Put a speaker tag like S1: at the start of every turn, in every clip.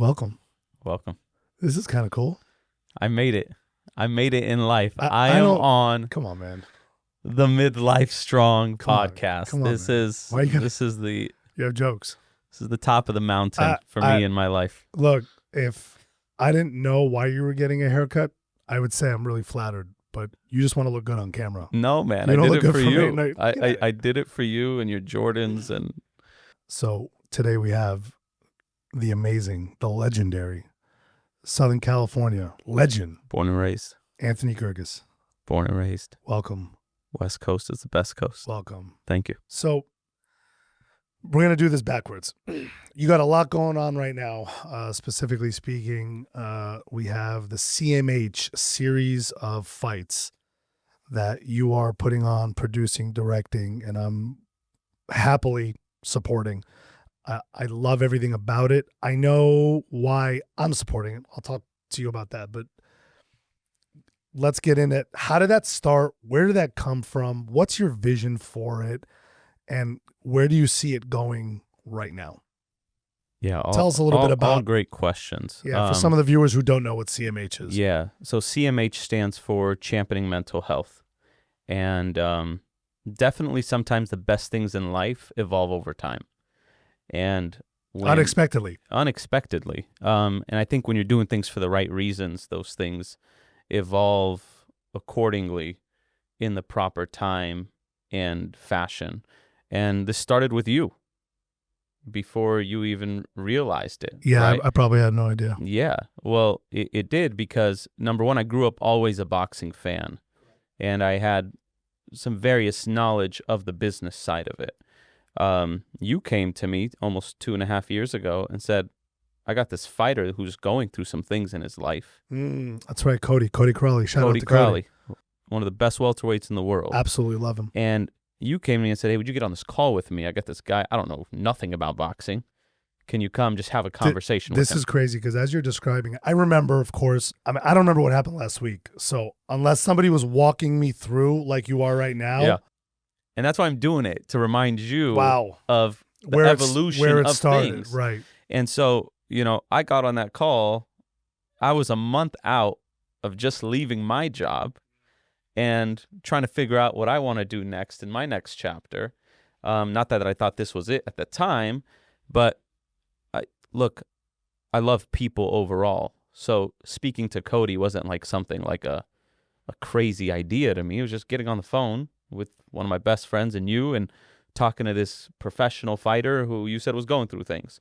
S1: Welcome.
S2: Welcome.
S1: This is kind of cool.
S2: I made it. I made it in life. I
S1: I
S2: am
S1: don't-
S2: on
S1: Come on, man.
S2: the Midlife Strong
S1: Come on.
S2: podcast.
S1: Come on,
S2: this
S1: man.
S2: is
S1: Why you gotta-
S2: this is the
S1: You have jokes.
S2: top of the mountain for me in my life.
S1: Look, if I didn't know why you were getting a haircut, I would say I'm really flattered. But you just want to look good on camera.
S2: No, man,
S1: You
S2: I
S1: don't
S2: did
S1: look
S2: it
S1: good
S2: for
S1: for me.
S2: you.
S1: No, get out.
S2: I did it for you and your Jordans and
S1: So today we have the amazing, the legendary Southern California legend,
S2: born and raised.
S1: Anthony Girges.
S2: Born and raised.
S1: Welcome.
S2: West Coast is the best coast.
S1: Welcome.
S2: Thank you.
S1: So we're going to do this backwards. You got a lot going on right now. Specifically speaking, we have the CMH series of fights that you are putting on, producing, directing, and I'm happily supporting. I love everything about it. I know why I'm supporting it. I'll talk to you about that, but let's get in it. How did that start? Where did that come from? What's your vision for it? And where do you see it going right now?
S2: Yeah,
S1: Tell us a little bit about
S2: all great questions.
S1: Yeah, for some of the viewers who don't know what CMH is.
S2: Yeah, so CMH stands for Championing Mental Health, and definitely sometimes the best things in life evolve over time, and unexpectedly. And I think when you're doing things for the right reasons, those things evolve accordingly in the proper time and fashion. And this started with you before you even realized it.
S1: Yeah,
S2: right?
S1: I probably had no idea.
S2: Yeah, well, it did because, number one, I grew up always a boxing fan, and I had some various knowledge of the business side of it. You came to me almost 2.5 years ago and said, I got this fighter who's going through some things in his life.
S1: That's right, Cody Crowley. Shout out to
S2: Crowley, one of the best welterweights in the world.
S1: Absolutely love him.
S2: And you came to me and said, hey, would you get on this call with me? I got this guy, I don't know nothing about boxing. Can you come just have a conversation with him?
S1: This is crazy because as you're describing it, I remember, of course, I don't remember what happened last week. So unless somebody was walking me through like you are right now.
S2: Yeah. And that's why I'm doing it, to remind you of the evolution
S1: where it
S2: of
S1: started.
S2: things.
S1: Right.
S2: And so, I got on that call. I was a month out of just leaving my job and trying to figure out what I want to do next in my next chapter. Not that I thought this was it at the time, but I love people overall. So speaking to Cody wasn't like something like a crazy idea to me. It was just getting on the phone with one of my best friends and you and talking to this professional fighter who you said was going through things.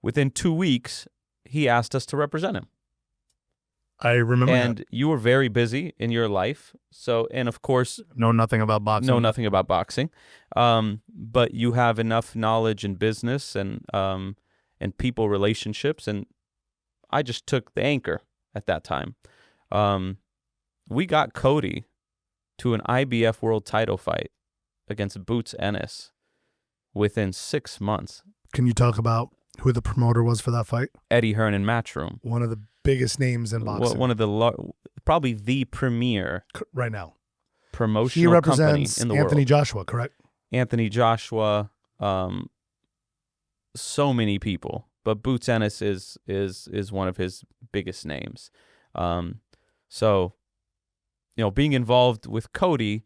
S2: Within 2 weeks, he asked us to represent him.
S1: I remember
S2: And you were very busy in your life. So, and of course,
S1: know nothing about boxing.
S2: know nothing about boxing. But you have enough knowledge in business and people relationships. And I just took the anchor at that time. We got Cody to an IBF world title fight against Boots Ennis within 6 months.
S1: Can you talk about who the promoter was for that fight?
S2: Eddie Hearn in Matchroom.
S1: One of the biggest names in boxing.
S2: One of the probably the premier
S1: right now
S2: promotional
S1: he represents
S2: company in the
S1: Anthony
S2: world.
S1: Joshua, correct? Anthony
S2: Joshua, so many people, but Boots Ennis is one of his biggest names. So, being involved with Cody,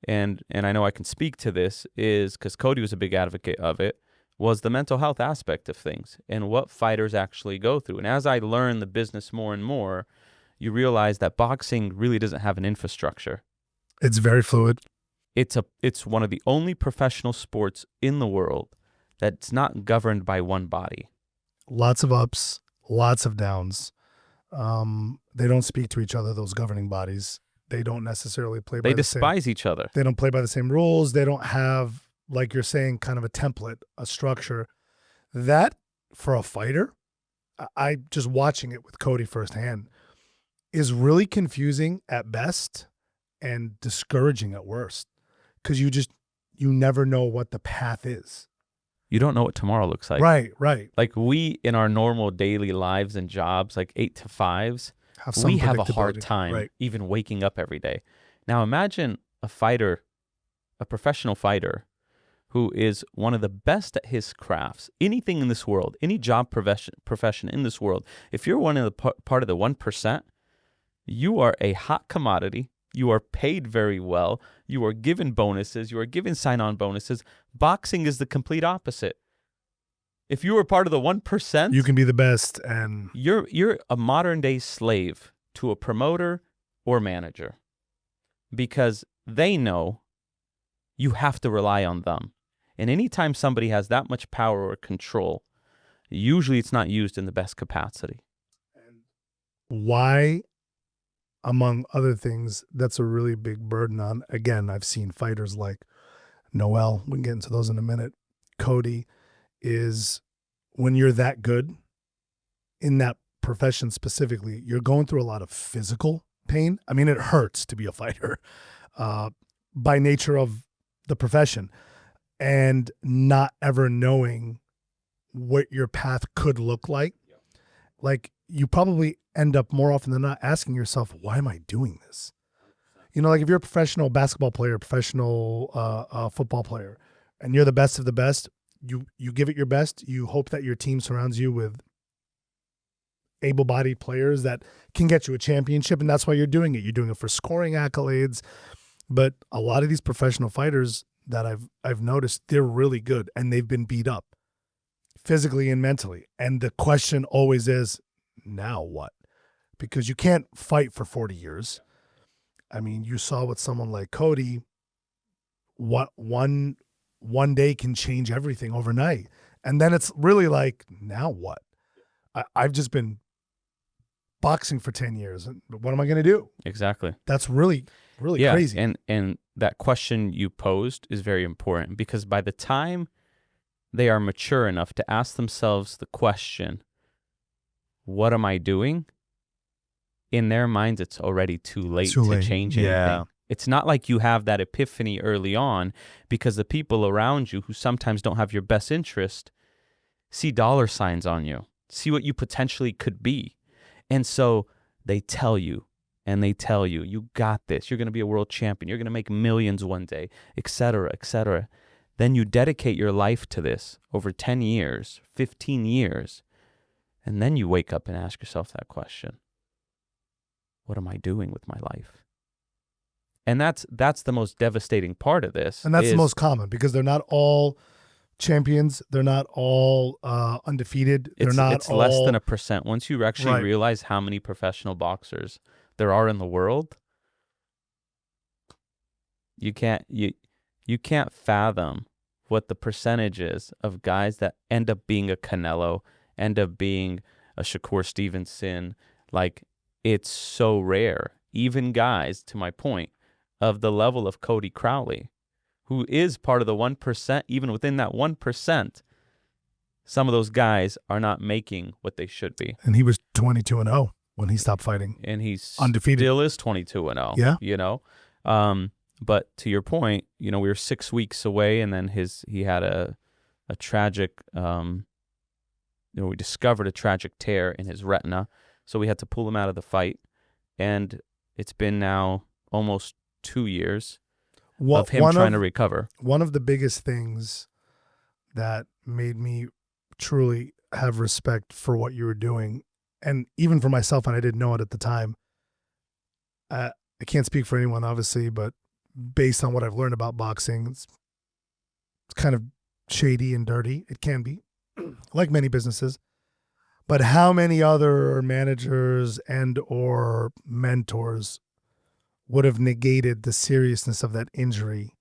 S2: and I know I can speak to this, is because Cody was a big advocate of it, was the mental health aspect of things and what fighters actually go through. And as I learn the business more and more, you realize that boxing really doesn't have an infrastructure.
S1: It's very fluid.
S2: It's one of the only professional sports in the world that's not governed by one body.
S1: Lots of ups, lots of downs. They don't speak to each other, those governing bodies. They don't necessarily play by
S2: They despise each other.
S1: They don't play by the same rules. They don't have, like you're saying, kind of a template, a structure. That, for a fighter, I just watching it with Cody firsthand, is really confusing at best and discouraging at worst. Because you never know what the path is.
S2: You don't know what tomorrow looks like.
S1: Right.
S2: Like we, in our normal daily lives and jobs, like 8 to 5s, we have a hard time even waking up every day. Now imagine a fighter, a professional fighter, who is one of the best at his crafts. Anything in this world, any job profession in this world, if you're one of the part of the 1%, you are a hot commodity. You are paid very well. You are given bonuses. You are given sign-on bonuses. Boxing is the complete opposite. If you are part of the 1%,
S1: you can be the best, and
S2: you're a modern-day slave to a promoter or manager because they know you have to rely on them. And anytime somebody has that much power or control, usually it's not used in the best capacity.
S1: Why, among other things, that's a really big burden on, again, I've seen fighters like Noel, we can get into those in a minute, Cody, is when you're that good in that profession specifically, you're going through a lot of physical pain. I mean, it hurts to be a fighter by nature of the profession, and not ever knowing what your path could look like. Like, you probably end up more often than not asking yourself, why am I doing this? You know, like if you're a professional basketball player, professional football player, and you're the best of the best, you give it your best. You hope that your team surrounds you with able-bodied players that can get you a championship, and that's why you're doing it. You're doing it for scoring accolades. But a lot of these professional fighters that I've noticed, they're really good, and they've been beat up physically and mentally. And the question always is, now what? Because you can't fight for 40 years. I mean, you saw with someone like Cody, what one day can change everything overnight. And then it's really like, now what? I've just been boxing for 10 years. And what am I going to do?
S2: Exactly.
S1: That's really crazy.
S2: And that question you posed is very important, because by the time they are mature enough to ask themselves the question, what am I doing? In their minds, it's already too late to change anything.
S1: Yeah.
S2: It's not like you have that epiphany early on, because the people around you who sometimes don't have your best interest see dollar signs on you, see what you potentially could be. And so they tell you, you got this. You're going to be a world champion. You're going to make millions one day, et cetera, et cetera. Then you dedicate your life to this over 10 years, 15 years. And then you wake up and ask yourself that question. What am I doing with my life? And that's the most devastating part of this.
S1: And that's the most common, because they're not all champions. They're not all undefeated. It's
S2: less than 1%. Once you actually realize how many professional boxers there are in the world, you can't fathom what the percentage is of guys that end up being a Canelo, end up being a Shakur Stevenson. Like, it's so rare. Even guys, to my point, of the level of Cody Crowley, who is part of the 1%, even within that 1%, some of those guys are not making what they should be.
S1: And he was 22-0 when he stopped fighting.
S2: And he's
S1: undefeated.
S2: Still is 22-0.
S1: Yeah.
S2: You know? But to your point, you know, we were 6 weeks away, and then he had a tragic, we discovered a tragic tear in his retina. So we had to pull him out of the fight. And it's been now almost 2 years of him trying to recover.
S1: One of the biggest things that made me truly have respect for what you were doing, and even for myself, and I didn't know it at the time, I can't speak for anyone, obviously, but based on what I've learned about boxing, it's kind of shady and dirty. It can be, like many businesses. But how many other managers and or mentors would have negated the seriousness of that injury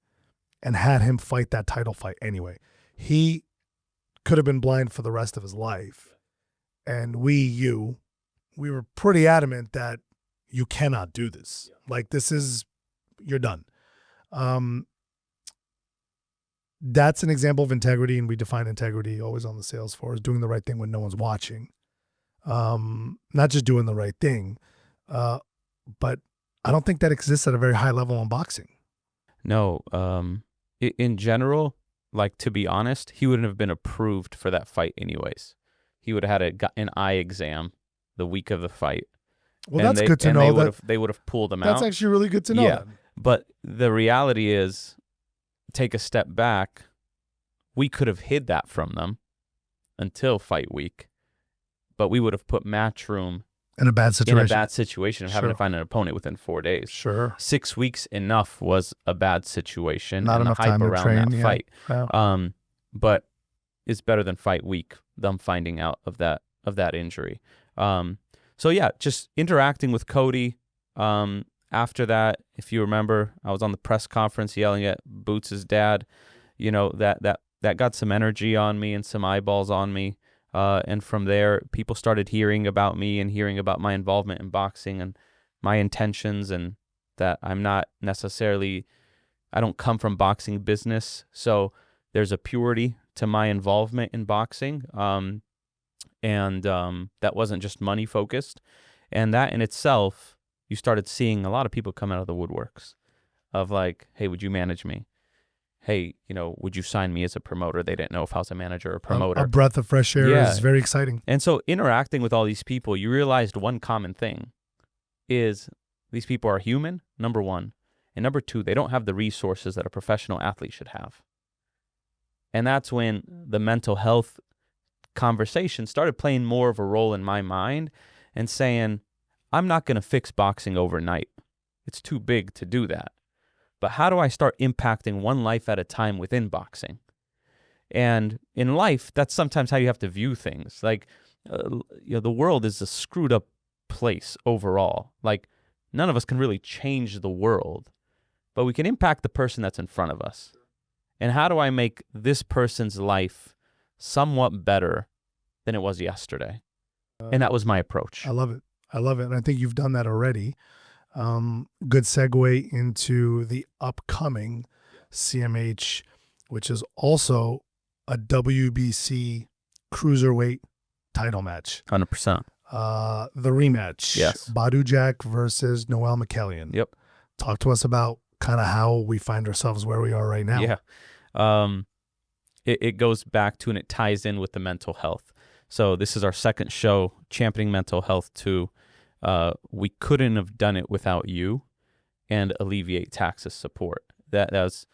S1: and had him fight that title fight anyway? He could have been blind for the rest of his life. And we were pretty adamant that you cannot do this. Like, you're done. That's an example of integrity, and we define integrity always on the sales floor as doing the right thing when no one's watching. Not just doing the right thing, but I don't think that exists at a very high level in boxing.
S2: No, in general, like, to be honest, he wouldn't have been approved for that fight anyways. He would have had an eye exam the week of the fight.
S1: Well, that's good to know.
S2: They would have pulled him out.
S1: That's actually really good to know.
S2: Yeah, but the reality is, take a step back. we could have hid that from them until fight week, but we would have put Matchroom
S1: in a bad
S2: situation of having to find an opponent within 4 days.
S1: Sure.
S2: 6 weeks enough was a bad situation.
S1: Not
S2: and
S1: enough
S2: the hype
S1: time to
S2: around
S1: train,
S2: that
S1: yeah.
S2: fight.
S1: Yeah.
S2: But it's better than fight week, them finding out of that injury. So yeah, just interacting with Cody. After that, if you remember, I was on the press conference yelling at Boots' dad. You know, that got some energy on me and some eyeballs on me. And from there, people started hearing about me and hearing about my involvement in boxing and my intentions, and that I'm not necessarily, I don't come from boxing business. So there's a purity to my involvement in boxing. And that wasn't just money focused. And that in itself, you started seeing a lot of people come out of the woodworks of like, hey, would you manage me? Hey, would you sign me as a promoter? They didn't know if I was a manager or a promoter.
S1: A breath of fresh air is very exciting.
S2: And so interacting with all these people, you realized one common thing is these people are human, number one. And number two, they don't have the resources that a professional athlete should have. And that's when the mental health conversation started playing more of a role in my mind and saying, I'm not going to fix boxing overnight. It's too big to do that. But how do I start impacting one life at a time within boxing? And in life, that's sometimes how you have to view things. Like, the world is a screwed up place overall. Like, none of us can really change the world, but we can impact the person that's in front of us. And how do I make this person's life somewhat better than it was yesterday? And that was my approach.
S1: I love it. And I think you've done that already. Good segue into the upcoming CMH, which is also a WBC cruiserweight title match.
S2: 100%.
S1: The rematch.
S2: Yes.
S1: Badu Jack versus Noel McCallion.
S2: Yep.
S1: Talk to us about kind of how we find ourselves where we are right now.
S2: Yeah. It goes back to and it ties in with the mental health. So this is our second show, championing mental health too. We couldn't have done it without you and Alleviate Tax's support. That was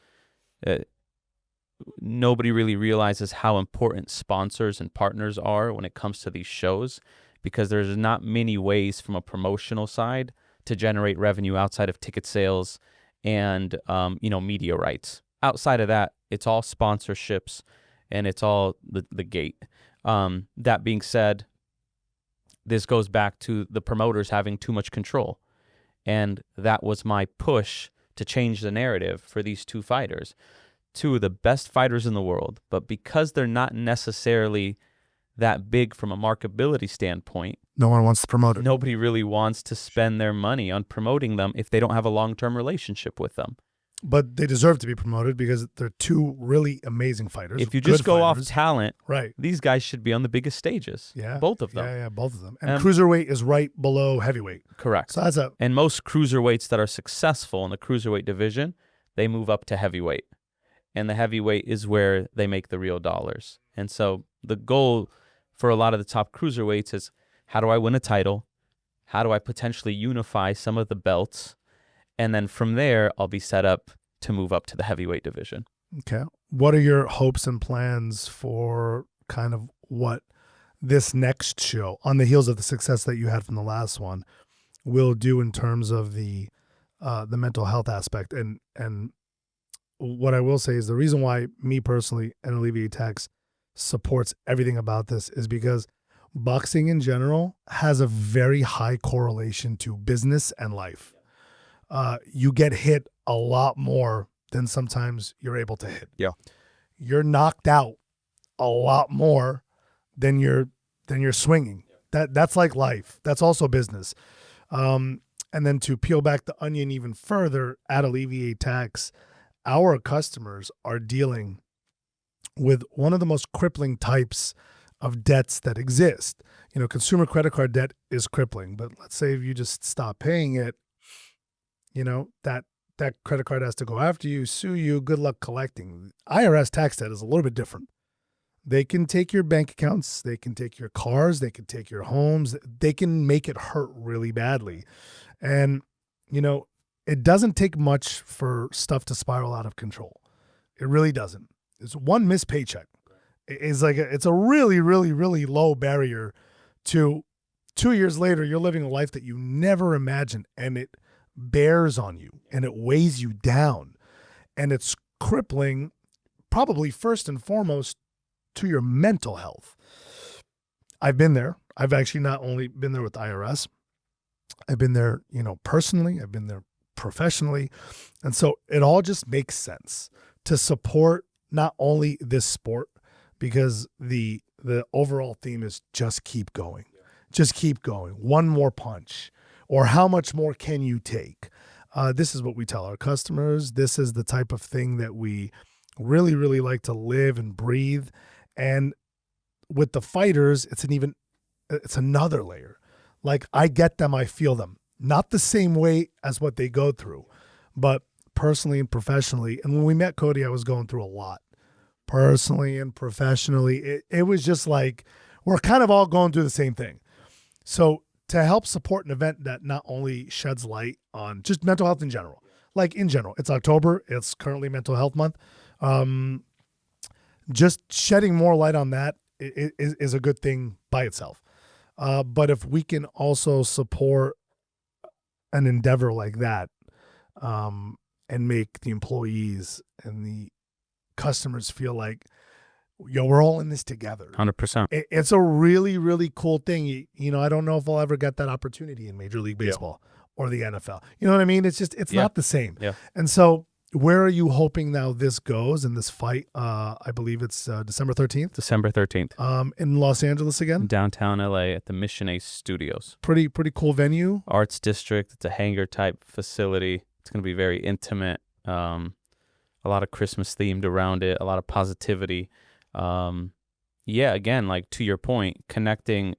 S2: nobody really realizes how important sponsors and partners are when it comes to these shows, because there's not many ways from a promotional side to generate revenue outside of ticket sales and media rights. Outside of that, it's all sponsorships and it's all the gate. That being said, this goes back to the promoters having too much control. And that was my push to change the narrative for these two fighters. Two of the best fighters in the world, but because they're not necessarily that big from a marketability standpoint,
S1: no one wants to promote it.
S2: Nobody really wants to spend their money on promoting them if they don't have a long-term relationship with them.
S1: But they deserve to be promoted because they're two really amazing fighters.
S2: If you just go off talent,
S1: right,
S2: these guys should be on the biggest stages.
S1: Yeah,
S2: both of them.
S1: Yeah, both of them. And cruiserweight is right below heavyweight.
S2: Correct.
S1: So
S2: and most cruiserweights that are successful in the cruiserweight division, they move up to heavyweight, and the heavyweight is where they make the real dollars. And so the goal for a lot of the top cruiserweights is, how do I win a title? How do I potentially unify some of the belts? And then from there, I'll be set up to move up to the heavyweight division.
S1: Okay. What are your hopes and plans for kind of what this next show, on the heels of the success that you had from the last one, will do in terms of the mental health aspect? And what I will say is the reason why me personally and Alleviate Tax supports everything about this is because boxing in general has a very high correlation to business and life. You get hit a lot more than sometimes you're able to hit.
S2: Yeah.
S1: You're knocked out a lot more than you're swinging. That's like life. That's also business. And then to peel back the onion even further, at Alleviate Tax, our customers are dealing with one of the most crippling types of debts that exist. Consumer credit card debt is crippling, but let's say if you just stop paying it, that credit card has to go after you, sue you, good luck collecting. IRS tax debt is a little bit different. They can take your bank accounts, they can take your cars, they can take your homes, they can make it hurt really badly. And, it doesn't take much for stuff to spiral out of control. It really doesn't. is one missed paycheck. It's a really, really, really low barrier to 2 years later, you're living a life that you never imagined, and it bears on you and it weighs you down, and it's crippling, probably first and foremost, to your mental health. I've been there. I've actually not only been there with IRS, I've been there, personally, I've been there professionally. And so it all just makes sense to support not only this sport, because the overall theme is just keep going. Just keep going. One more punch. Or how much more can you take? This is what we tell our customers. This is the type of thing that we really, really like to live and breathe. And with the fighters, it's another layer. Like, I get them, I feel them. Not the same way as what they go through, but personally and professionally. And when we met Cody, I was going through a lot. Personally and professionally, it was just like we're kind of all going through the same thing. So to help support an event that not only sheds light on just mental health in general, it's October, it's currently Mental Health Month. Just shedding more light on that is a good thing by itself. But if we can also support an endeavor like that, and make the employees and the customers feel like, we're all in this together.
S2: 100%.
S1: It's a really, really cool thing. I don't know if I'll ever get that opportunity in Major League Baseball or the NFL. You know what I mean? It's not the same.
S2: Yeah.
S1: And so where are you hoping now this goes in this fight? I believe it's December 13th.
S2: December 13th.
S1: In Los Angeles again?
S2: Downtown LA at the Mission Ace Studios.
S1: Pretty cool venue.
S2: Arts District. It's a hangar type facility. It's going to be very intimate. A lot of Christmas themed around it. A lot of positivity. Again, like to your point, connecting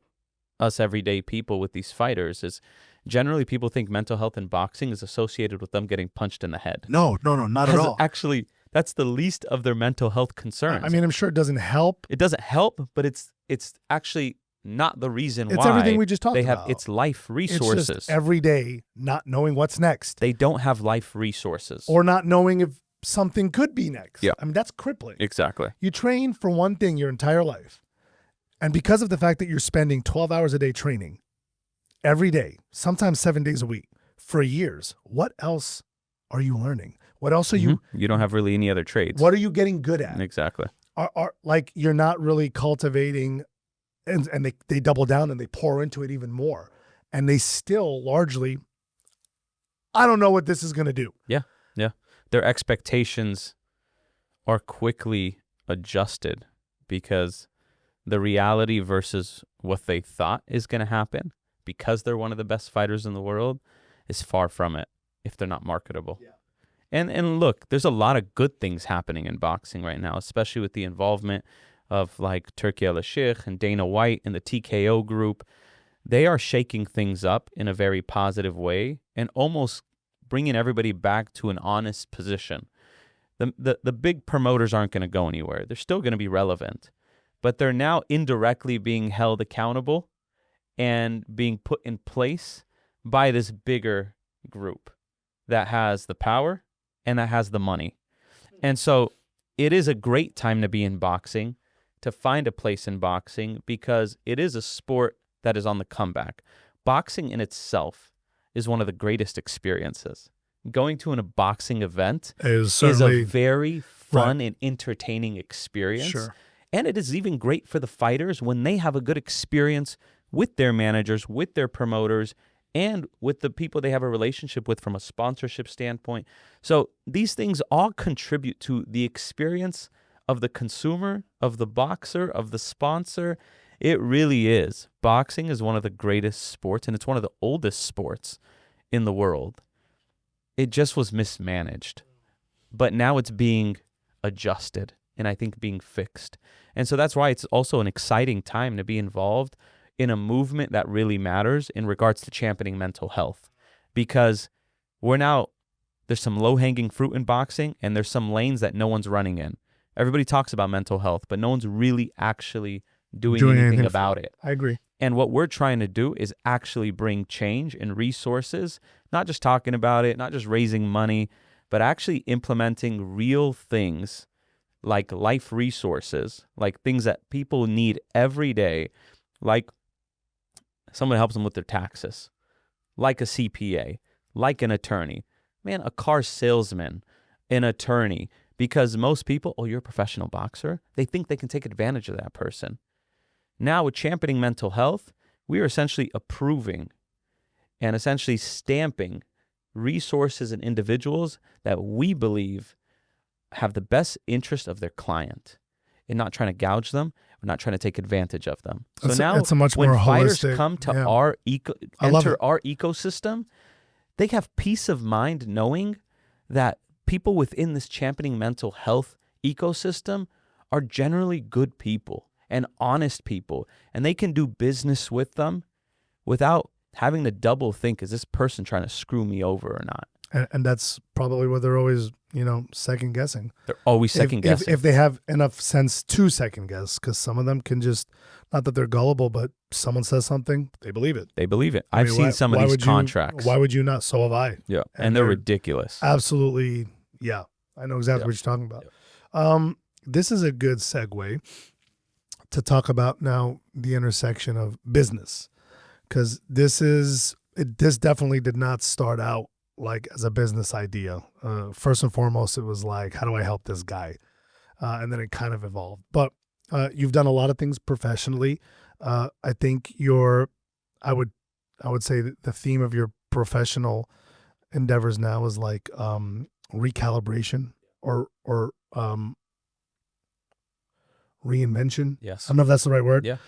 S2: us everyday people with these fighters is generally people think mental health in boxing is associated with them getting punched in the head.
S1: No, not at all.
S2: Actually, that's the least of their mental health concerns.
S1: I mean, I'm sure it doesn't help.
S2: It doesn't help, but it's actually not the reason why.
S1: It's everything we just talked about.
S2: It's life resources.
S1: It's just every day not knowing what's next.
S2: They don't have life resources.
S1: Or not knowing if something could be next.
S2: Yeah.
S1: I mean, that's crippling.
S2: Exactly.
S1: You train for one thing your entire life. And because of the fact that you're spending 12 hours a day training every day, sometimes 7 days a week for years, what else are you learning? What else are you?
S2: You don't have really any other trades.
S1: What are you getting good at?
S2: Exactly.
S1: Are like you're not really cultivating, and they double down and they pour into it even more. And they still largely, I don't know what this is going to do.
S2: Yeah. Their expectations are quickly adjusted because the reality versus what they thought is going to happen, because they're one of the best fighters in the world, is far from it if they're not marketable. Yeah. And look, there's a lot of good things happening in boxing right now, especially with the involvement of like Turki Al-Sheikh and Dana White and the TKO group. They are shaking things up in a very positive way and almost bringing everybody back to an honest position. The big promoters aren't going to go anywhere. They're still going to be relevant, but they're now indirectly being held accountable and being put in place by this bigger group that has the power and that has the money. And so it is a great time to be in boxing, to find a place in boxing, because it is a sport that is on the comeback. Boxing in itself is one of the greatest experiences. Going to a boxing event is a very fun and entertaining experience.
S1: Sure.
S2: And it is even great for the fighters when they have a good experience with their managers, with their promoters, and with the people they have a relationship with from a sponsorship standpoint. So these things all contribute to the experience of the consumer, of the boxer, of the sponsor. It really is. Boxing is one of the greatest sports, and it's one of the oldest sports in the world. It just was mismanaged. But now it's being adjusted and I think being fixed. And so that's why it's also an exciting time to be involved in a movement that really matters in regards to championing mental health. Because there's some low-hanging fruit in boxing, and there's some lanes that no one's running in. Everybody talks about mental health, but no one's really actually doing anything about it.
S1: I agree.
S2: And what we're trying to do is actually bring change and resources, not just talking about it, not just raising money, but actually implementing real things like life resources, like things that people need every day, like someone helps them with their taxes, like a CPA, like an attorney, man, a car salesman, an attorney, because most people, oh, you're a professional boxer, they think they can take advantage of that person. Now with championing mental health, we are essentially approving and essentially stamping resources and individuals that we believe have the best interest of their client and not trying to gouge them. We're not trying to take advantage of them. So now
S1: it's a much
S2: when
S1: more
S2: fighters
S1: holistic,
S2: come to
S1: I love
S2: enter
S1: it.
S2: our ecosystem, they have peace of mind knowing that people within this championing mental health ecosystem are generally good people and honest people, and they can do business with them without having to double think, is this person trying to screw me over or not?
S1: And that's probably what they're always, second guessing.
S2: They're always second guessing.
S1: If they have enough sense to second guess, because some of them can just, not that they're gullible, but someone says something, they believe it.
S2: They believe it. I've seen some of these contracts.
S1: Why would you not? So have I.
S2: Yeah, and they're ridiculous.
S1: Absolutely. Yeah. I know exactly what you're talking about. This is a good segue to talk about now the intersection of business, because this definitely did not start out like as a business idea. First and foremost, it was like, how do I help this guy? And then it kind of evolved. But you've done a lot of things professionally. I think I would say that the theme of your professional endeavors now is like recalibration or reinvention.
S2: Yes.
S1: I don't know if that's the right word.
S2: Yeah.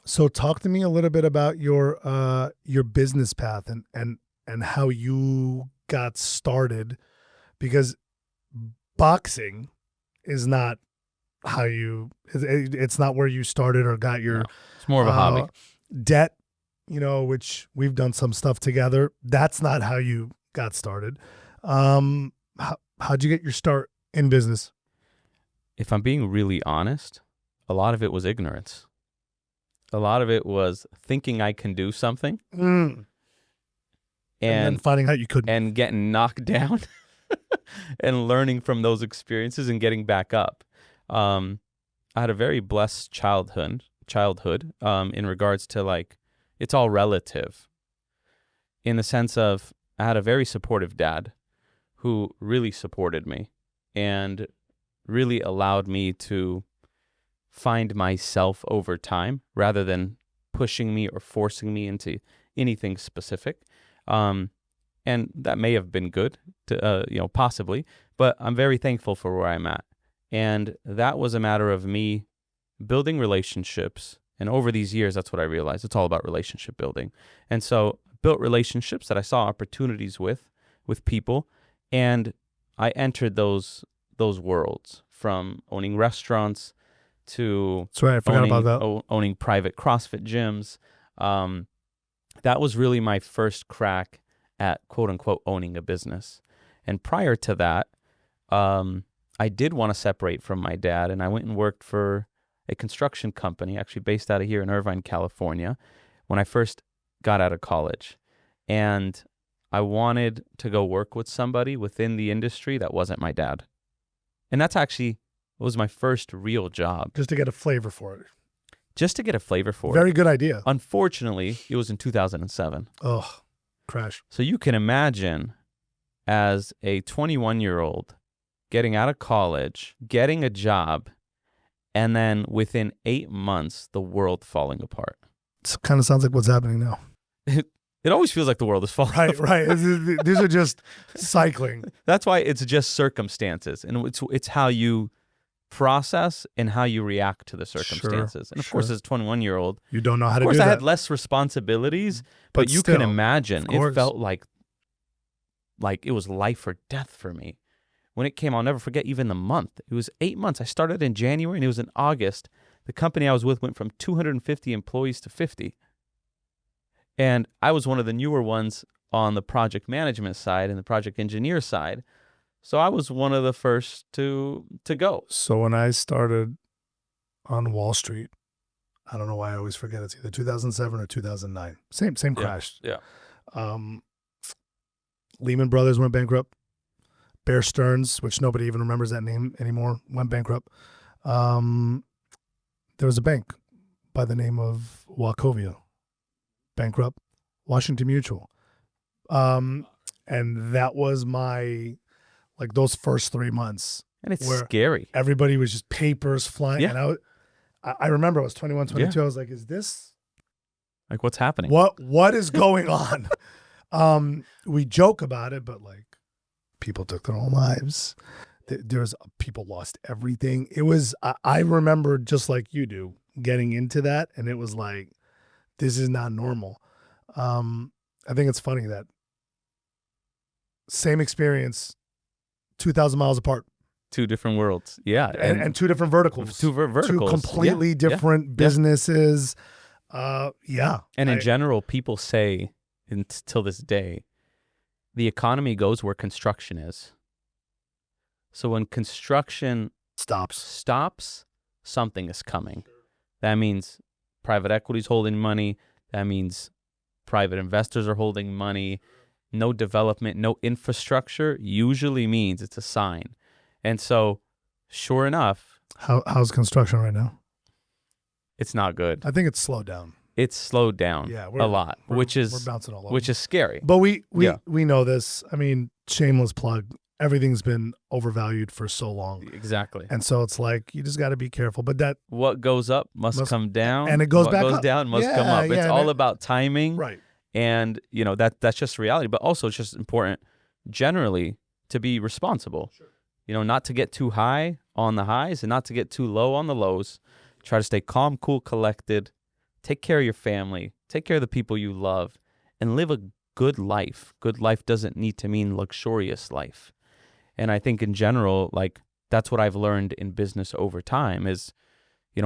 S1: So talk to me a little bit about your business path and how you got started, because boxing is not how it's not where you started or got your,
S2: no, it's more of a hobby.
S1: Debt, which we've done some stuff together. That's not how you got started. How'd you get your start in business?
S2: If I'm being really honest, a lot of it was ignorance. A lot of it was thinking I can do something.
S1: And then finding out you couldn't.
S2: And getting knocked down and learning from those experiences and getting back up. I had a very blessed childhood in regards to, like, it's all relative in the sense of I had a very supportive dad who really supported me and really allowed me to find myself over time rather than pushing me or forcing me into anything specific. And that may have been good to, possibly, but I'm very thankful for where I'm at. And that was a matter of me building relationships. And over these years, that's what I realized. It's all about relationship building. And so built relationships that I saw opportunities with people. And I entered those worlds, from owning restaurants to
S1: That's right, I forgot about that.
S2: Owning private CrossFit gyms. That was really my first crack at quote unquote owning a business. And prior to that, I did want to separate from my dad, and I went and worked for a construction company, actually based out of here in Irvine, California, when I first got out of college. And I wanted to go work with somebody within the industry that wasn't my dad. And that's actually was my first real job.
S1: Just to get a flavor for it.
S2: Very
S1: good idea.
S2: Unfortunately, it was in 2007.
S1: Oh, crash.
S2: So you can imagine, as a 21-year-old getting out of college, getting a job, and then within 8 months, the world falling apart.
S1: It kind of sounds like what's happening now.
S2: It always feels like the world is falling apart.
S1: Right. These are just cycling.
S2: That's why it's just circumstances, and it's how you process and how you react to the circumstances.
S1: Sure,
S2: and of course, as a 21-year-old,
S1: you don't know how to do that.
S2: Of course, I had less responsibilities, but you
S1: still,
S2: can imagine
S1: it
S2: felt like it was life or death for me. When it came, I'll never forget even the month. It was 8 months. I started in January, and it was in August. The company I was with went from 250 employees to 50. And I was one of the newer ones on the project management side and the project engineer side. So I was one of the first to go.
S1: So when I started on Wall Street, I don't know why I always forget, it's either 2007 or 2009. Same crash.
S2: Yeah.
S1: Lehman Brothers went bankrupt. Bear Stearns, which nobody even remembers that name anymore, went bankrupt. There was a bank by the name of Wachovia, bankrupt. Washington Mutual. And that was my, like, those first 3 months.
S2: And it's scary.
S1: Everybody was just papers flying.
S2: Yeah.
S1: And I remember I was 21, 22. Yeah. I was like, is this?
S2: Like, what's happening?
S1: What is going on? We joke about it, but like, people took their own lives. People lost everything. It was, I remember, just like you do, getting into that, and it was like, this is not normal. I think it's funny that same experience, 2,000 miles apart.
S2: Two different worlds. Yeah.
S1: And two different verticals.
S2: Two verticals.
S1: Two completely different businesses. Yeah.
S2: And in general, people say, until this day, the economy goes where construction is. So when construction stops, something is coming. That means private equity is holding money. That means private investors are holding money. No development, no infrastructure usually means it's a sign. And so, sure enough.
S1: How's construction right now?
S2: It's not good.
S1: I think it's slowed down.
S2: It's slowed down a lot, which is
S1: we're bouncing all over.
S2: Which is scary.
S1: But we know this. I mean, shameless plug. Everything's been overvalued for so long.
S2: Exactly.
S1: And so it's like, you just got to be careful. But that
S2: what goes up must come down,
S1: and it goes
S2: what
S1: back
S2: goes
S1: up.
S2: down must come up. It's all about timing,
S1: right?
S2: And that's just reality. But also, it's just important generally to be responsible. Sure. Not to get too high on the highs and not to get too low on the lows. Try to stay calm, cool, collected. Take care of your family. Take care of the people you love, and live a good life. Good life doesn't need to mean luxurious life. And I think in general, like, that's what I've learned in business over time is,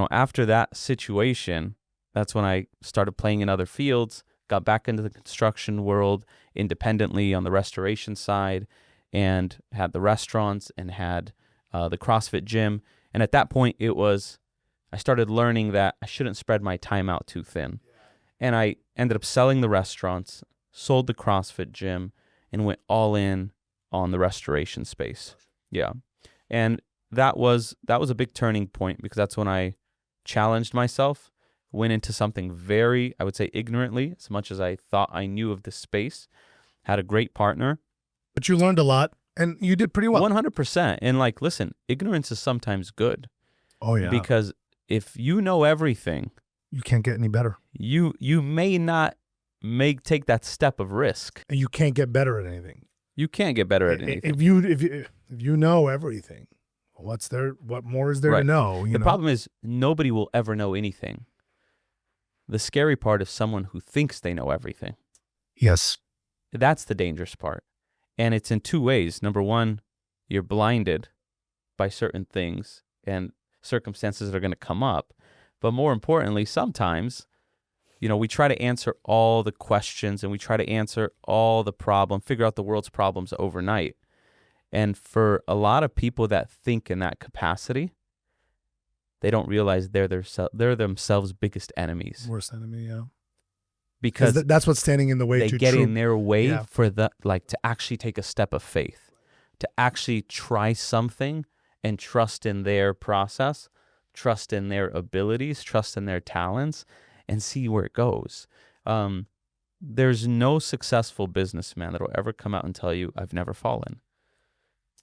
S2: after that situation, that's when I started playing in other fields, got back into the construction world independently on the restoration side, and had the restaurants and had the CrossFit gym. And at that point, I started learning that I shouldn't spread my time out too thin. And I ended up selling the restaurants, sold the CrossFit gym, and went all in on the restoration space. Yeah. And that was a big turning point, because that's when I challenged myself, went into something very, I would say, ignorantly, as much as I thought I knew of the space, had a great partner.
S1: But you learned a lot, and you did pretty well.
S2: 100%. And like, listen, ignorance is sometimes good.
S1: Oh, yeah.
S2: Because if you know everything,
S1: you can't get any better.
S2: You may not take that step of risk.
S1: And you can't get better at anything.
S2: You can't get better at anything.
S1: If you know everything, what more is there to know?
S2: The problem is nobody will ever know anything. The scary part is someone who thinks they know everything.
S1: Yes.
S2: That's the dangerous part. And it's in two ways. Number one, you're blinded by certain things and circumstances that are going to come up. But more importantly, sometimes, we try to answer all the questions and we try to answer all the problems, figure out the world's problems overnight. And for a lot of people that think in that capacity, they don't realize they're themselves' biggest enemies.
S1: Worst enemy, yeah.
S2: Because
S1: that's what's standing in the way.
S2: They get in their way for to actually take a step of faith, to actually try something and trust in their process, trust in their abilities, trust in their talents, and see where it goes. There's no successful businessman that will ever come out and tell you, I've never fallen.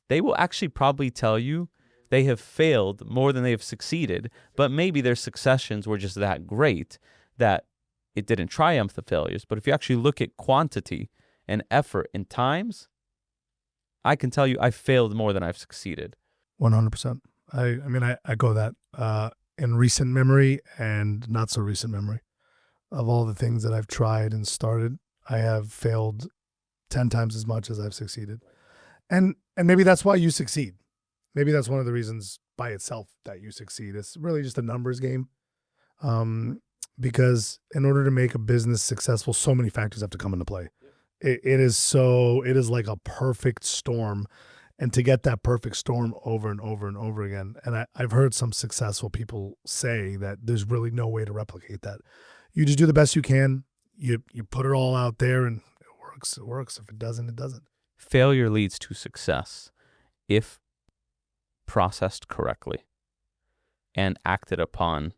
S2: They will actually probably tell you they have failed more than they have succeeded, but maybe their successions were just that great that it didn't triumph the failures. But if you actually look at quantity and effort and times, I can tell you I've failed more than I've succeeded.
S1: 100%. I go that in recent memory and not so recent memory. Of all the things that I've tried and started, I have failed 10 times as much as I've succeeded. And maybe that's why you succeed. Maybe that's one of the reasons by itself that you succeed. It's really just a numbers game. Because in order to make a business successful, so many factors have to come into play. It is like a perfect storm. And to get that perfect storm over and over and over again. And I've heard some successful people say that there's really no way to replicate that. You just do the best you can. You put it all out there and it works. It works. If it doesn't, it doesn't.
S2: Failure leads to success. if processed correctly and acted upon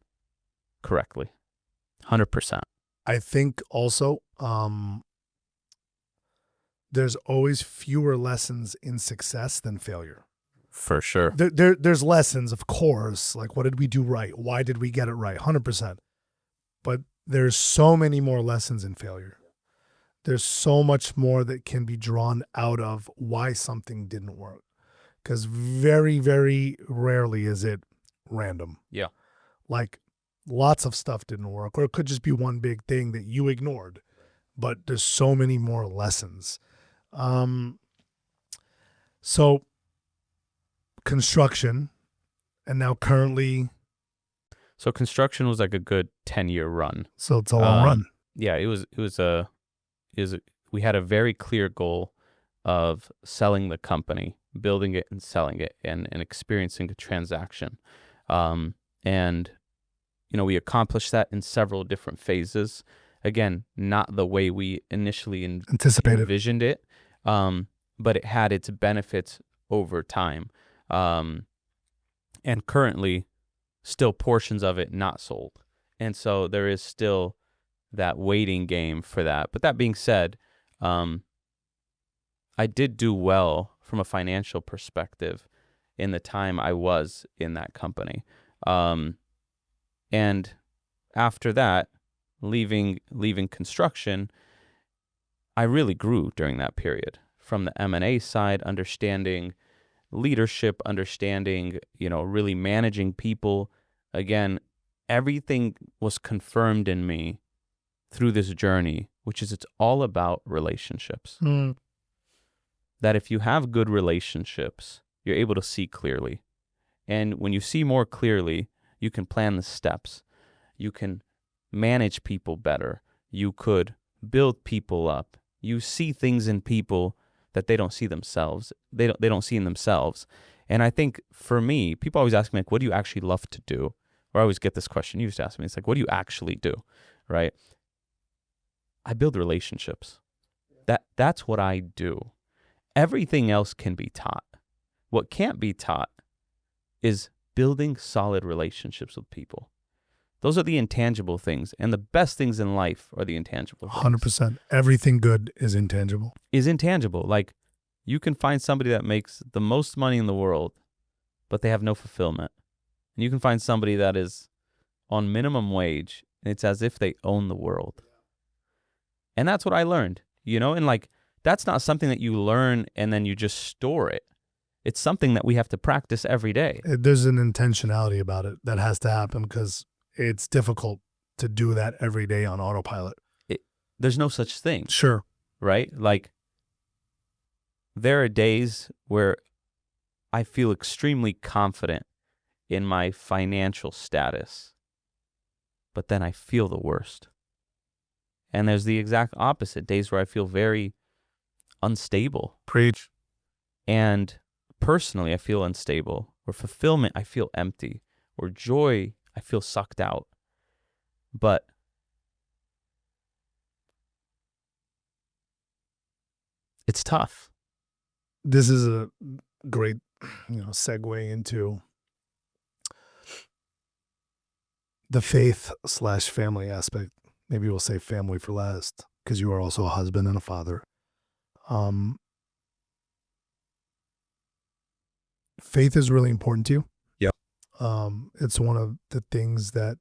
S2: correctly. 100%.
S1: I think also there's always fewer lessons in success than failure.
S2: For sure.
S1: There's lessons, of course, like what did we do right? Why did we get it right? 100%. But there's so many more lessons in failure. There's so much more that can be drawn out of why something didn't work. Because very, very rarely is it random.
S2: Yeah.
S1: Like lots of stuff didn't work, or it could just be one big thing that you ignored. But there's so many more lessons. So construction, and now currently.
S2: So construction was like a good 10-year run.
S1: So it's a long run.
S2: Yeah, we had a very clear goal of selling the company, building it and selling it, and experiencing a transaction. And, we accomplished that in several different phases. Again, not the way we initially envisioned it, but it had its benefits over time. And currently, still portions of it not sold. And so there is still that waiting game for that. But that being said, I did do well from a financial perspective in the time I was in that company. And after that, leaving construction, I really grew during that period from the M&A side, understanding leadership, understanding, really managing people. Again, everything was confirmed in me through this journey, which is it's all about relationships. That if you have good relationships, you're able to see clearly. And when you see more clearly, you can plan the steps. You can manage people better. You could build people up. You see things in people that they don't see themselves. They don't see in themselves. And I think for me, people always ask me, like, what do you actually love to do? Or I always get this question. You used to ask me, it's like, what do you actually do? Right? I build relationships. That's what I do. Everything else can be taught. What can't be taught is building solid relationships with people. Those are the intangible things. And the best things in life are the intangible things.
S1: 100%. Everything good is intangible.
S2: Is intangible. Like, you can find somebody that makes the most money in the world, but they have no fulfillment. And you can find somebody that is on minimum wage, and it's as if they own the world. And that's what I learned, and like, that's not something that you learn and then you just store it. It's something that we have to practice every day.
S1: There's an intentionality about it that has to happen because it's difficult to do that every day on autopilot.
S2: There's no such thing.
S1: Sure.
S2: Right? Like, there are days where I feel extremely confident in my financial status, but then I feel the worst. And there's the exact opposite, days where I feel very unstable.
S1: Preach.
S2: And personally, I feel unstable. Or fulfillment, I feel empty. Or joy, I feel sucked out. But it's tough.
S1: This is a great, segue into the faith/family aspect. Maybe we'll say family for last, because you are also a husband and a father. Faith is really important to you.
S2: Yeah.
S1: It's one of the things that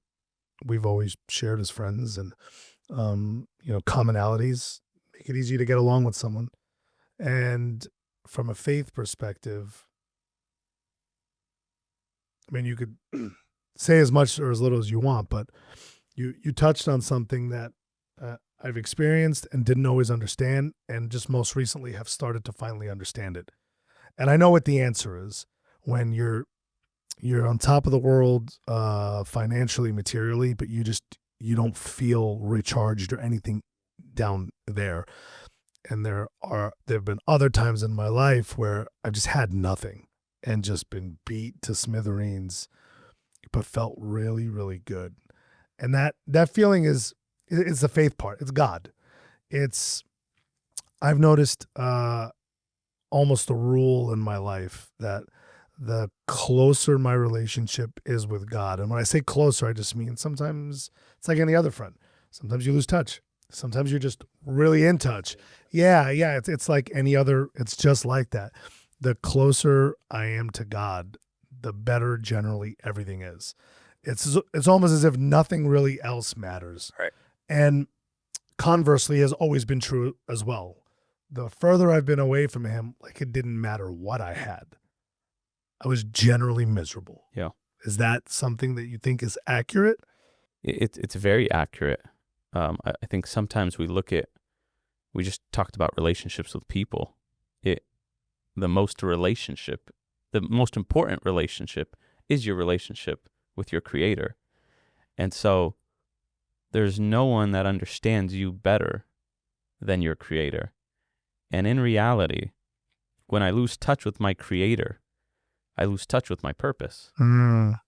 S1: we've always shared as friends, and commonalities make it easy to get along with someone. And from a faith perspective, I mean, you could say as much or as little as you want, but you touched on something that I've experienced and didn't always understand, and just most recently have started to finally understand it. And I know what the answer is. When you're on top of the world financially, materially, but you don't feel recharged or anything down there. And there have been other times in my life where I've just had nothing and just been beat to smithereens, but felt really, really good. And that feeling is the faith part. It's God. I've noticed almost a rule in my life that the closer my relationship is with God, and when I say closer, I just mean sometimes it's like any other friend. Sometimes you lose touch. Sometimes you're just really in touch. Yeah. It's like any other. It's just like that. The closer I am to God, the better generally everything is. It's almost as if nothing really else matters.
S2: Right.
S1: And conversely has always been true as well. The further I've been away from him, like it didn't matter what I had. I was generally miserable.
S2: Yeah.
S1: Is that something that you think is accurate?
S2: It's very accurate. I think sometimes we just talked about relationships with people. The most important relationship is your relationship with your Creator. And so there's no one that understands you better than your Creator. And in reality, when I lose touch with my Creator, I lose touch with my purpose.
S1: Mm.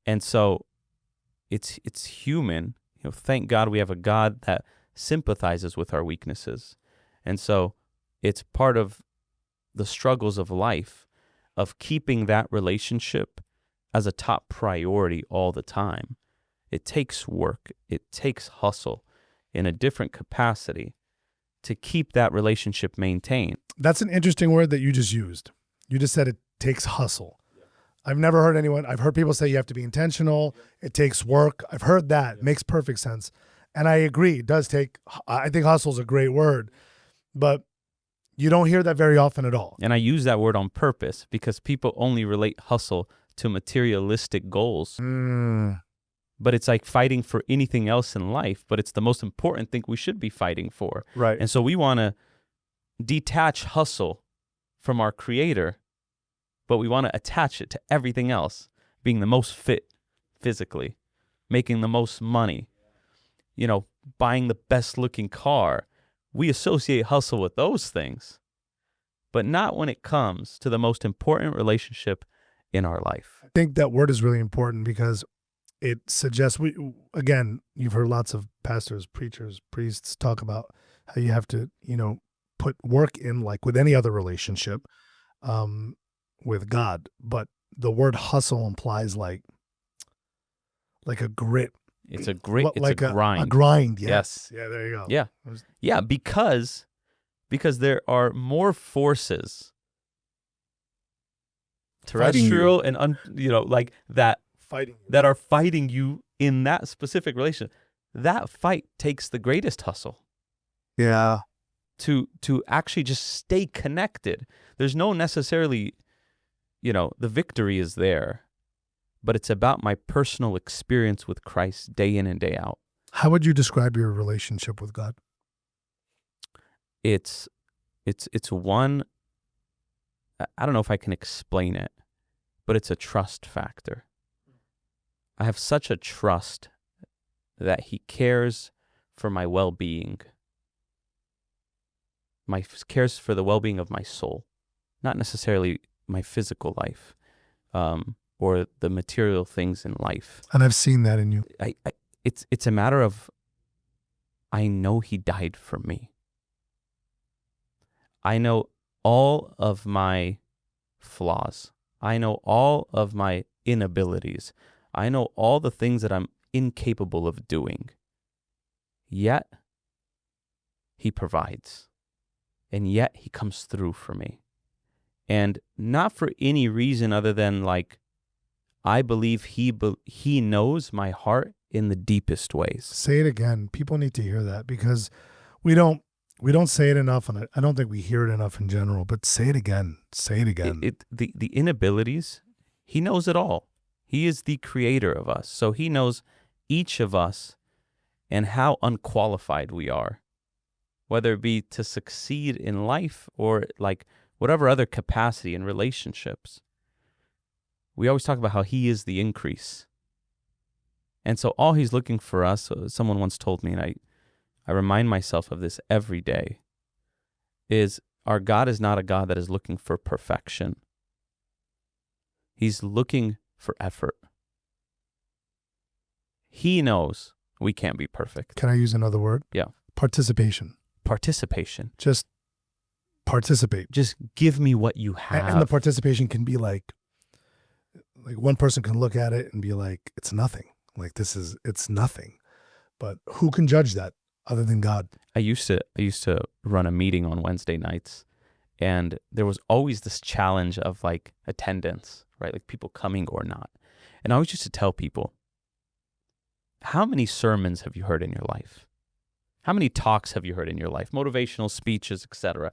S2: And so it's human. Thank God we have a God that sympathizes with our weaknesses. And so it's part of the struggles of life of keeping that relationship as a top priority all the time. It takes work. It takes hustle in a different capacity to keep that relationship maintained.
S1: That's an interesting word that you just used. You just said it takes hustle. I've never heard I've heard people say you have to be intentional. It takes work. I've heard that. It makes perfect sense. And I agree. It does take, I think hustle is a great word, but you don't hear that very often at all.
S2: And I use that word on purpose because people only relate hustle to materialistic goals. But it's like fighting for anything else in life, but it's the most important thing we should be fighting for.
S1: Right.
S2: And so we want to detach hustle from our Creator, but we want to attach it to everything else, being the most fit physically, making the most money, buying the best looking car. We associate hustle with those things, but not when it comes to the most important relationship in our life.
S1: I think that word is really important because it suggests you've heard lots of pastors, preachers, priests talk about how you have to, put work in like with any other relationship with God. But the word hustle implies like a grit.
S2: It's a grind.
S1: A grind. Yes. Yeah, there you go.
S2: Yeah. Yeah, because there are more forces, terrestrial and that that are fighting you in that specific relation. That fight takes the greatest hustle.
S1: Yeah.
S2: To actually just stay connected. There's no necessarily, the victory is there, but it's about my personal experience with Christ day in and day out.
S1: How would you describe your relationship with God?
S2: It's one, I don't know if I can explain it, but it's a trust factor. I have such a trust that He cares for my well-being. Cares for the well-being of my soul, not necessarily my physical life, or the material things in life.
S1: And I've seen that in you.
S2: It's a matter of, I know He died for me. I know all of my flaws. I know all of my inabilities. I know all the things that I'm incapable of doing. Yet, He provides. And yet, He comes through for me. And not for any reason other than I believe He knows my heart in the deepest ways.
S1: Say it again. People need to hear that because we don't say it enough, and I don't think we hear it enough in general, but say it again. Say it again.
S2: The inabilities, He knows it all. He is the creator of us. So He knows each of us and how unqualified we are, whether it be to succeed in life or whatever other capacity in relationships. We always talk about how He is the increase. And so all He's looking for us, someone once told me, and I remind myself of this every day, is our God is not a God that is looking for perfection. He's looking for effort. He knows we can't be perfect.
S1: Can I use another word?
S2: Yeah.
S1: Participation.
S2: Participation.
S1: Just participate.
S2: Just give me what you have.
S1: And the participation can be like one person can look at it and be like, it's nothing. Like it's nothing. But who can judge that other than God?
S2: I used to run a meeting on Wednesday nights, and there was always this challenge of like attendance, right? Like people coming or not. And I always used to tell people, how many sermons have you heard in your life? How many talks have you heard in your life? Motivational speeches, etc.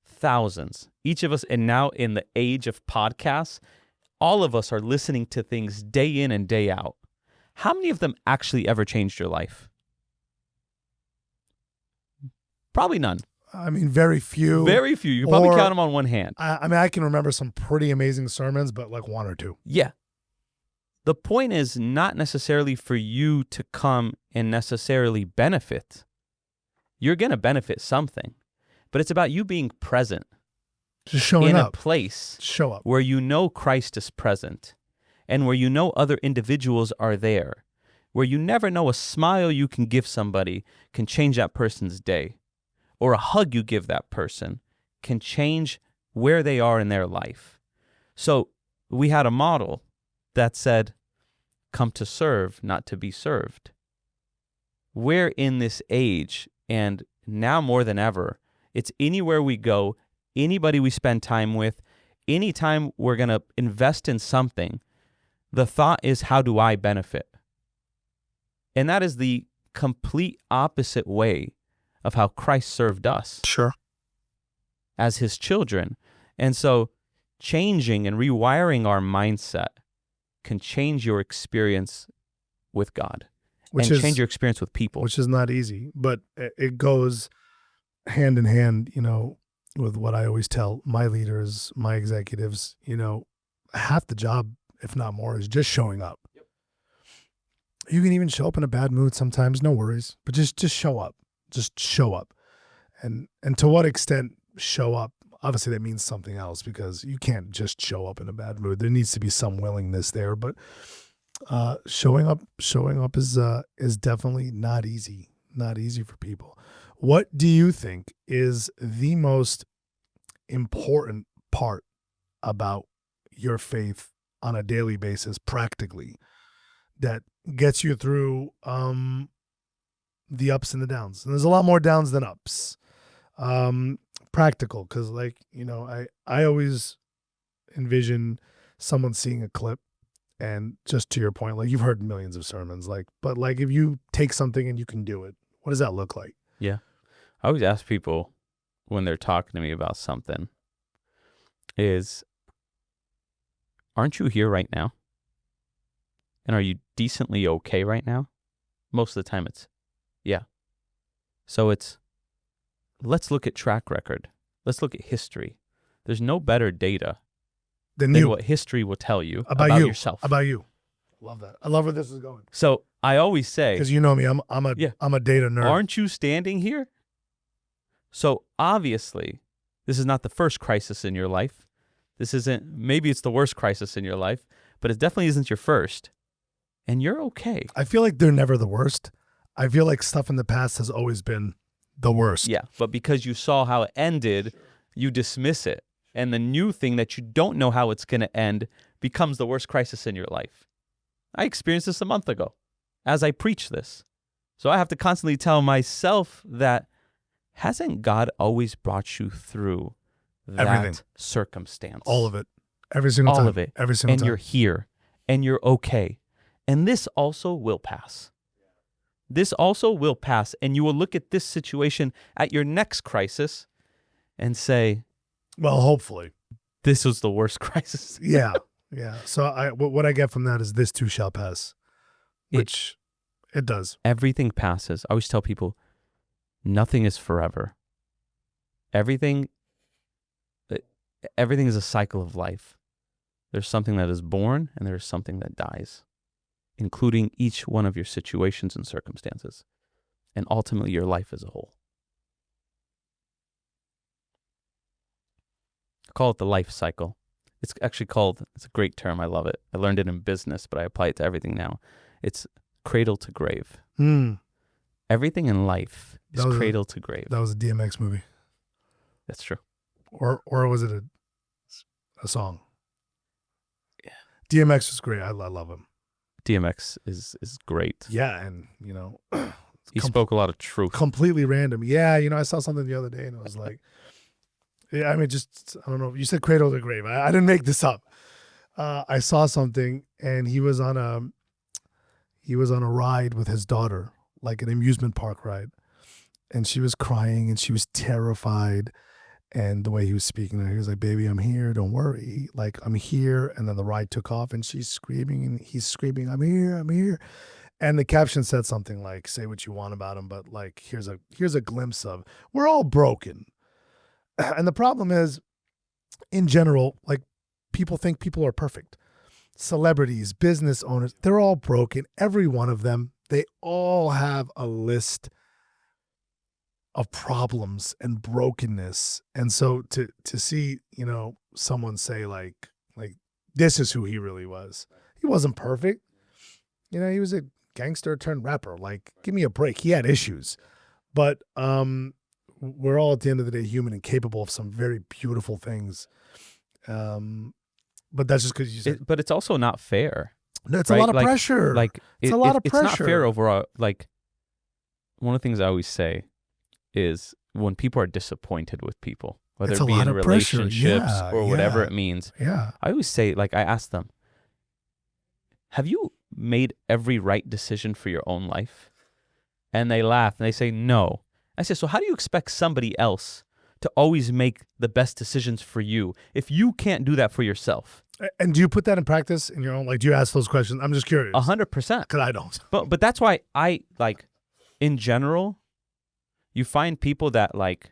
S2: Thousands. Each of us, and now in the age of podcasts, all of us are listening to things day in and day out. How many of them actually ever changed your life? Probably none.
S1: I mean, very few.
S2: Very few. You can probably count them on one hand.
S1: I mean, I can remember some pretty amazing sermons, but like one or two.
S2: Yeah. The point is not necessarily for you to come and necessarily benefit. You're going to benefit something, but it's about you being present.
S1: Just showing
S2: in
S1: up.
S2: A place
S1: Show up.
S2: where you know Christ is present and where you know other individuals are there, where you never know a smile you can give somebody can change that person's day, or a hug you give that person can change where they are in their life. So we had a model that said, come to serve, not to be served. We're in this age, and now more than ever, it's anywhere we go, anybody we spend time with, anytime we're going to invest in something, the thought is, how do I benefit? And that is the complete opposite way of how Christ served us.
S1: Sure.
S2: As his children. And so changing and rewiring our mindset can change your experience with God and change your experience with people.
S1: Which is not easy, but it goes hand in hand, with what I always tell my leaders, my executives, half the job, if not more, is just showing up. Yep. You can even show up in a bad mood sometimes, no worries, but just show up. Just show up. And to what extent show up? Obviously that means something else, because you can't just show up in a bad mood. There needs to be some willingness there, but showing up is definitely not easy for people. What do you think is the most important part about your faith on a daily basis, practically, that gets you through the ups and the downs? And there's a lot more downs than ups. Practical, because I always envision someone seeing a clip, and just to your point, like, you've heard millions of sermons, but if you take something and you can do it, what does that look like?
S2: Yeah. I always ask people when they're talking to me about something is, aren't you here right now? And are you decently okay right now? Most of the time it's, yeah. So let's look at track record. Let's look at history. There's no better data than what history will tell you about yourself.
S1: About you. Love that. I love where this is going.
S2: So I always say,
S1: because you know me, I'm a data nerd.
S2: Aren't you standing here? So obviously, this is not the first crisis in your life. This isn't, maybe it's the worst crisis in your life, but it definitely isn't your first. And you're okay.
S1: I feel like they're never the worst. I feel like stuff in the past has always been the worst.
S2: Yeah, but because you saw how it ended, you dismiss it. And the new thing that you don't know how it's going to end becomes the worst crisis in your life. I experienced this a month ago as I preach this. So I have to constantly tell myself that, hasn't God always brought you through that circumstance?
S1: All of it. Every single time.
S2: All of it.
S1: Every single time.
S2: And you're here. And you're okay. And this also will pass. This also will pass. And you will look at this situation at your next crisis and say,
S1: well, hopefully.
S2: This was the worst crisis.
S1: Yeah. Yeah. So what I get from that is, this too shall pass. Which it does.
S2: Everything passes. I always tell people, nothing is forever. Everything is a cycle of life. There's something that is born and there's something that dies, including each one of your situations and circumstances, and ultimately your life as a whole. I call it the life cycle. It's actually called, it's a great term, I love it. I learned it in business, but I apply it to everything now. It's cradle to grave. Everything in life is cradle to grave.
S1: That was a DMX movie.
S2: That's true.
S1: or was it a song? DMX was great. I love him.
S2: DMX is great.
S1: Yeah, and
S2: he spoke a lot of truth.
S1: Completely random. Yeah, I saw something the other day and it was like, yeah, I mean, just I don't know. You said cradle to grave. I didn't make this up. I saw something and he was on a ride with his daughter, like an amusement park ride, and she was crying and she was terrified. And the way he was speaking to her, he was like, "Baby, I'm here. Don't worry. Like, I'm here." And then the ride took off and she's screaming and he's screaming, "I'm here. I'm here." And the caption said something like, "Say what you want about him, but like, here's a glimpse of we're all broken." And the problem is, in general, like, people think people are perfect. Celebrities, business owners, they're all broken. Every one of them, they all have a list of problems and brokenness. And so to see, someone say like this is who he really was. He wasn't perfect. He was a gangster turned rapper. Like, give me a break. He had issues. But we're all at the end of the day human and capable of some very beautiful things. But that's just because you said.
S2: But it's also not fair.
S1: No, it's right? a lot of pressure.
S2: Like
S1: it's a lot of pressure.
S2: It's not fair overall. Like, one of the things I always say is when people are disappointed with people, whether it be in relationships or whatever it means.
S1: Yeah.
S2: I always say, like, I ask them, have you made every right decision for your own life? And they laugh and they say, no. I say, so how do you expect somebody else to always make the best decisions for you if you can't do that for yourself?
S1: And do you put that in practice in your own, like, do you ask those questions? I'm just curious.
S2: 100%.
S1: Because I don't.
S2: But that's why I, like, in general, you find people that, like,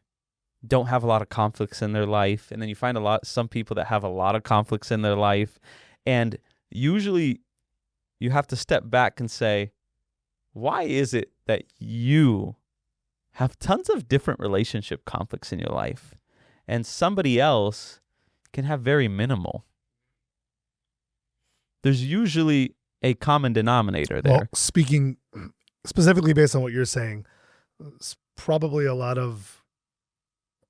S2: don't have a lot of conflicts in their life, and then you find some people that have a lot of conflicts in their life, and usually you have to step back and say, why is it that you have tons of different relationship conflicts in your life, and somebody else can have very minimal? There's usually a common denominator there.
S1: Well, speaking specifically based on what you're saying, it's probably a lot of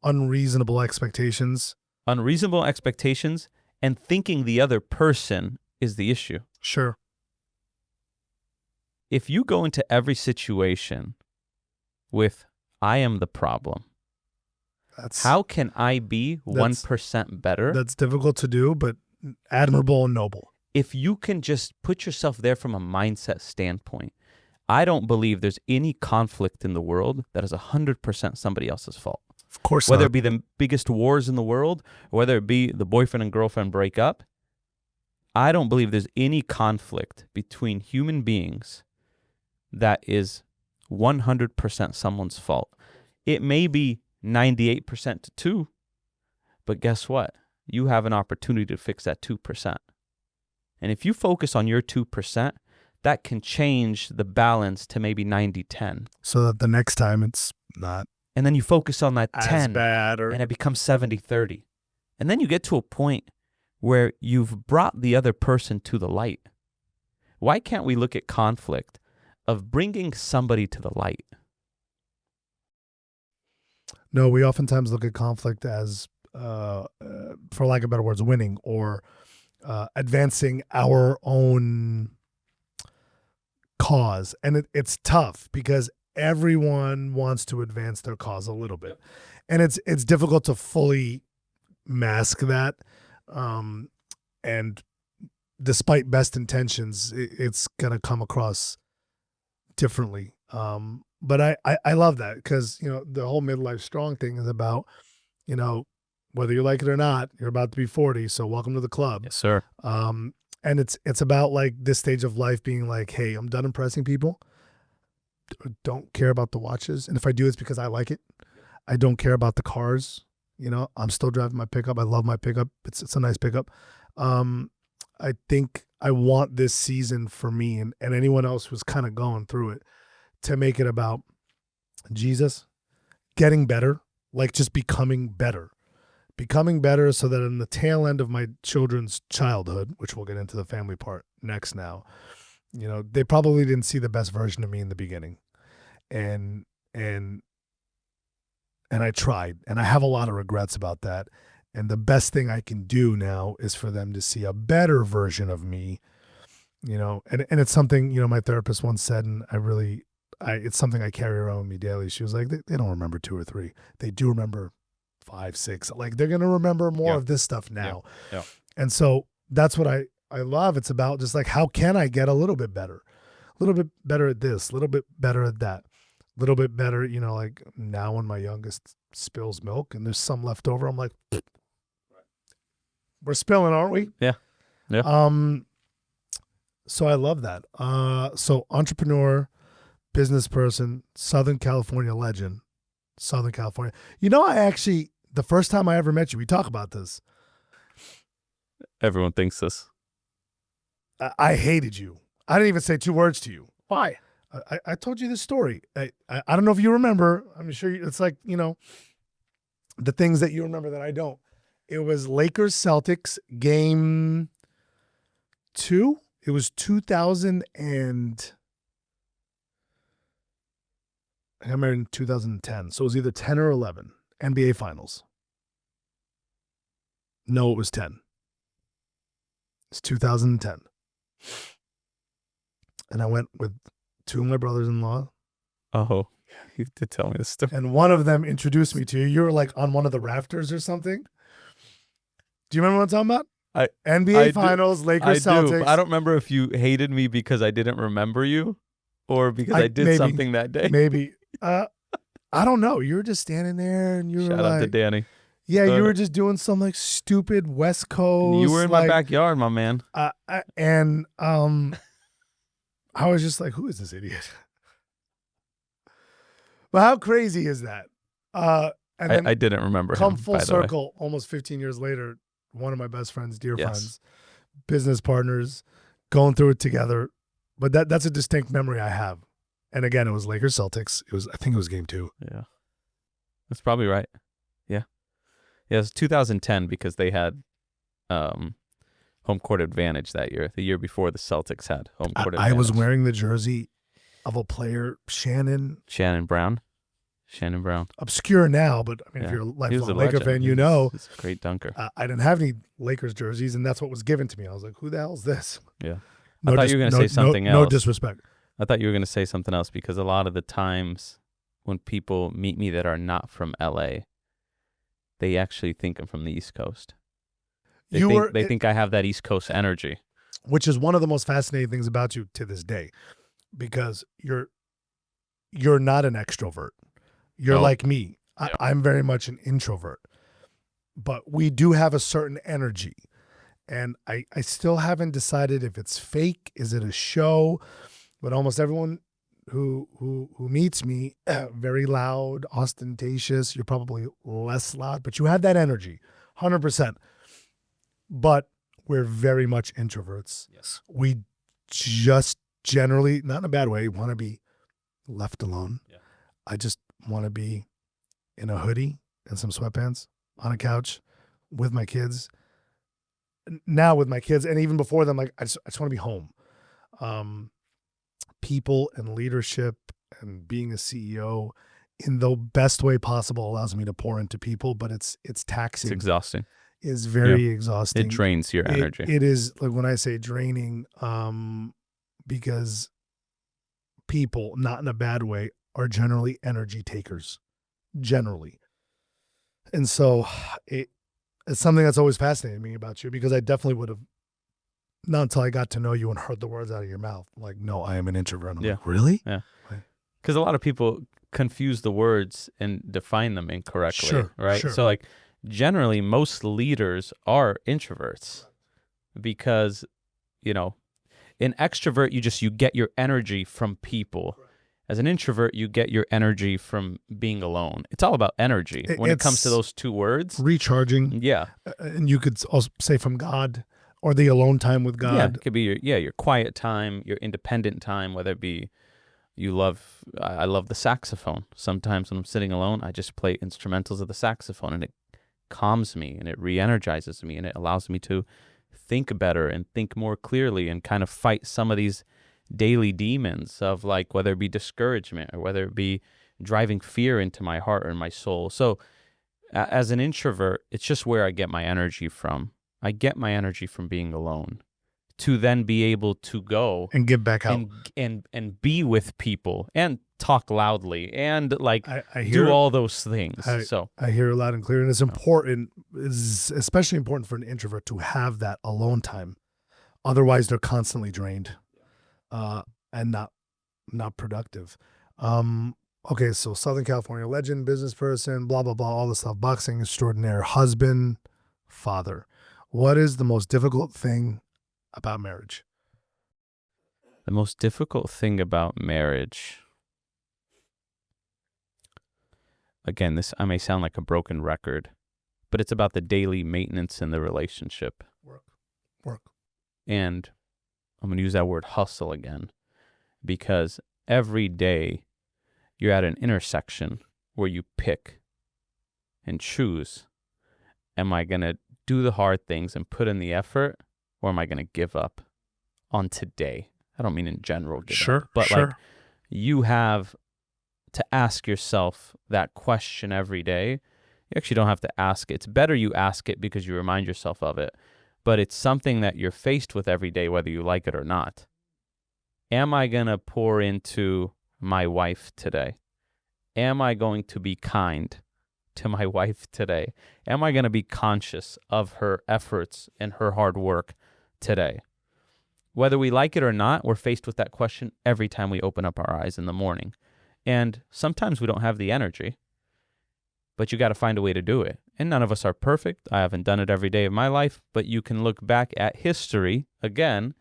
S1: unreasonable expectations.
S2: Unreasonable expectations and thinking the other person is the issue.
S1: Sure.
S2: If you go into every situation with, I am the problem, how can I be 1% better?
S1: That's difficult to do, but admirable and noble.
S2: If you can just put yourself there from a mindset standpoint, I don't believe there's any conflict in the world that is 100% somebody else's fault.
S1: Of course
S2: Whether
S1: not.
S2: it be the biggest wars in the world, or whether it be the boyfriend and girlfriend breakup, I don't believe there's any conflict between human beings that is 100% someone's fault. It may be 98% to 2, but guess what? You have an opportunity to fix that 2%. And if you focus on your 2%, that can change the balance to maybe 90-10.
S1: So that the next time it's not.
S2: And then you focus on that
S1: as
S2: 10
S1: bad
S2: and it becomes 70-30. And then you get to a point where you've brought the other person to the light. Why can't we look at conflict of bringing somebody to the light?
S1: No, we oftentimes look at conflict as, for lack of better words, winning or advancing our own cause. And it's tough because everyone wants to advance their cause a little bit. And it's difficult to fully mask that. And despite best intentions, it's going to come across differently. But I love that because, the whole midlife strong thing is about, whether you like it or not, you're about to be 40. So welcome to the club.
S2: Yes, sir.
S1: And it's about like this stage of life being like, hey, I'm done impressing people. Don't care about the watches. And if I do, it's because I like it. I don't care about the cars. I'm still driving my pickup. I love my pickup. It's a nice pickup. I think I want this season for me and anyone else who's kind of going through it to make it about Jesus, getting better, like just becoming better so that in the tail end of my children's childhood, which we'll get into the family part next now, they probably didn't see the best version of me in the beginning. And and I tried, and I have a lot of regrets about that. And the best thing I can do now is for them to see a better version of me, and it's something, my therapist once said, and it's something I carry around with me daily. She was like, they don't remember 2 or 3. They do remember 5, 6. Like, they're going to remember more of this stuff now.
S2: Yeah.
S1: And so that's what I love. It's about just like, how can I get a little bit better? A little bit better at this, a little bit better at that, a little bit better, like now when my youngest spills milk and there's some left over, I'm like, we're spilling, aren't we?
S2: Yeah.
S1: So I love that. So entrepreneur, business person, Southern California legend, Southern California. The first time I ever met you, we talk about this.
S2: Everyone thinks this.
S1: I hated you. I didn't even say 2 words to you.
S2: Why?
S1: I told you this story. I don't know if you remember. I'm sure it's like, the things that you remember that I don't. It was Lakers Celtics game 2. It was 2000 and I got married in 2010. So it was either 10 or 11 NBA Finals. No, it was 10. It's 2010. And I went with 2 of my brothers-in-law.
S2: Oh, you did tell me this story.
S1: And one of them introduced me to you. You were like on one of the rafters or something. Do you remember what I'm talking about? NBA Finals, Lakers, Celtics.
S2: I don't remember if you hated me because I didn't remember you or because I did something that day.
S1: Maybe. I don't know. You were just standing there and you were
S2: Shout out to Danny.
S1: Yeah, you were just doing some like stupid West Coast.
S2: You were in my backyard, my man.
S1: And I was just like, who is this idiot? But how crazy is that? And then
S2: I didn't remember
S1: come
S2: him,
S1: full circle, almost 15 years later, one of my best friends, dear friends, business partners, going through it together. But that's a distinct memory I have. And again, it was Lakers Celtics. I think it was game 2.
S2: Yeah. That's probably right. Yeah. Yeah, it was 2010 because they had home court advantage that year. The year before the Celtics had home court advantage.
S1: I was wearing the jersey of a player, Shannon Brown. Obscure now, but I mean, if you're a lifelong Laker fan, you know.
S2: He's a great dunker.
S1: I didn't have any Lakers jerseys, and that's what was given to me. I was like, who the hell is this?
S2: Yeah. I thought you were going to say something else.
S1: No disrespect.
S2: I thought you were going to say something else because a lot of the times when people meet me that are not from LA, they actually think I'm from the East Coast. They think I have that East Coast energy.
S1: Which is one of the most fascinating things about you to this day, because you're not an extrovert. You're like me.
S2: Yeah.
S1: I'm very much an introvert. But we do have a certain energy. And I still haven't decided if it's fake. Is it a show? But almost everyone who meets me, very loud, ostentatious. You're probably less loud, but you have that energy, 100%. But we're very much introverts.
S2: Yes.
S1: We just generally, not in a bad way, want to be left alone.
S2: Yeah.
S1: I just want to be in a hoodie and some sweatpants on a couch with my kids. Now with my kids, and even before them, like I just want to be home. People and leadership and being a CEO in the best way possible allows me to pour into people, but it's taxing.
S2: It's exhausting.
S1: It's very exhausting.
S2: It drains your energy.
S1: It is, like when I say draining, because people, not in a bad way, are generally energy takers. Generally. And so it's something that's always fascinated me about you, because I definitely would have, not until I got to know you and heard the words out of your mouth, like, no, I am an introvert. I'm like, really?
S2: Yeah. Because a lot of people confuse the words and define them incorrectly.
S1: Sure,
S2: right?
S1: Sure.
S2: So like generally most leaders are introverts because, an extrovert, you get your energy from people. As an introvert, you get your energy from being alone. It's all about energy when it comes to those 2 words.
S1: Recharging.
S2: Yeah.
S1: And you could also say from God, or the alone time with God.
S2: Yeah, it could be your quiet time, your independent time, whether it be I love the saxophone. Sometimes when I'm sitting alone, I just play instrumentals of the saxophone, and it calms me and it re-energizes me, and it allows me to think better and think more clearly and kind of fight some of these daily demons of, like, whether it be discouragement or whether it be driving fear into my heart and my soul. So as an introvert, it's just where I get my energy from. I get my energy from being alone, to then be able to go
S1: and get back out
S2: and be with people and talk loudly and like
S1: I hear
S2: do all those things.
S1: I hear it loud and clear, and it's important. It's especially important for an introvert to have that alone time. Otherwise, they're constantly drained, and not productive. Okay, so Southern California legend, business person, blah blah blah, all this stuff. Boxing extraordinaire, husband, father. What is the most difficult thing about marriage?
S2: The most difficult thing about marriage, again, I may sound like a broken record, but it's about the daily maintenance in the relationship.
S1: Work.
S2: And I'm going to use that word hustle again, because every day you're at an intersection where you pick and choose. Am I going to do the hard things and put in the effort, or am I going to give up on today? I don't mean in general give up, but like you have to ask yourself that question every day. You actually don't have to ask it. It's better you ask it because you remind yourself of it, but it's something that you're faced with every day, whether you like it or not. Am I going to pour into my wife today? Am I going to be kind to my wife today? Am I going to be conscious of her efforts and her hard work today? Whether we like it or not, we're faced with that question every time we open up our eyes in the morning. And sometimes we don't have the energy, but you got to find a way to do it. And none of us are perfect. I haven't done it every day of my life, but you can look back at history again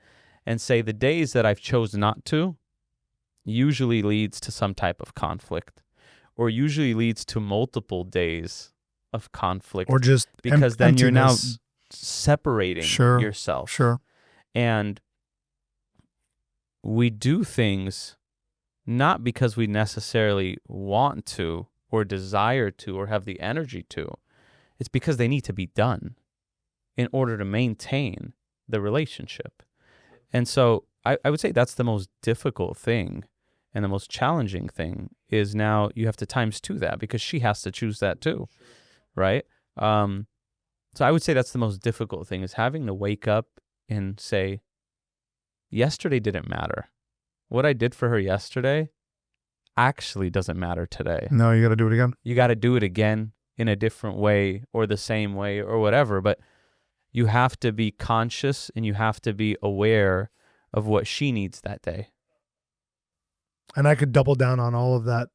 S2: and say the days that I've chosen not to usually leads to some type of conflict, or usually leads to multiple days of conflict,
S1: or just
S2: because then
S1: emptiness.
S2: You're now separating yourself.
S1: Sure.
S2: And we do things not because we necessarily want to or desire to or have the energy to. It's because they need to be done in order to maintain the relationship. And so I would say that's the most difficult thing, and the most challenging thing is now you have to times two that, because she has to choose that too, right? So I would say that's the most difficult thing, is having to wake up and say, yesterday didn't matter. What I did for her yesterday actually doesn't matter today.
S1: No, you got to do it again.
S2: You got to do it again in a different way or the same way or whatever, but you have to be conscious and you have to be aware of what she needs that day.
S1: And I could double down on all of that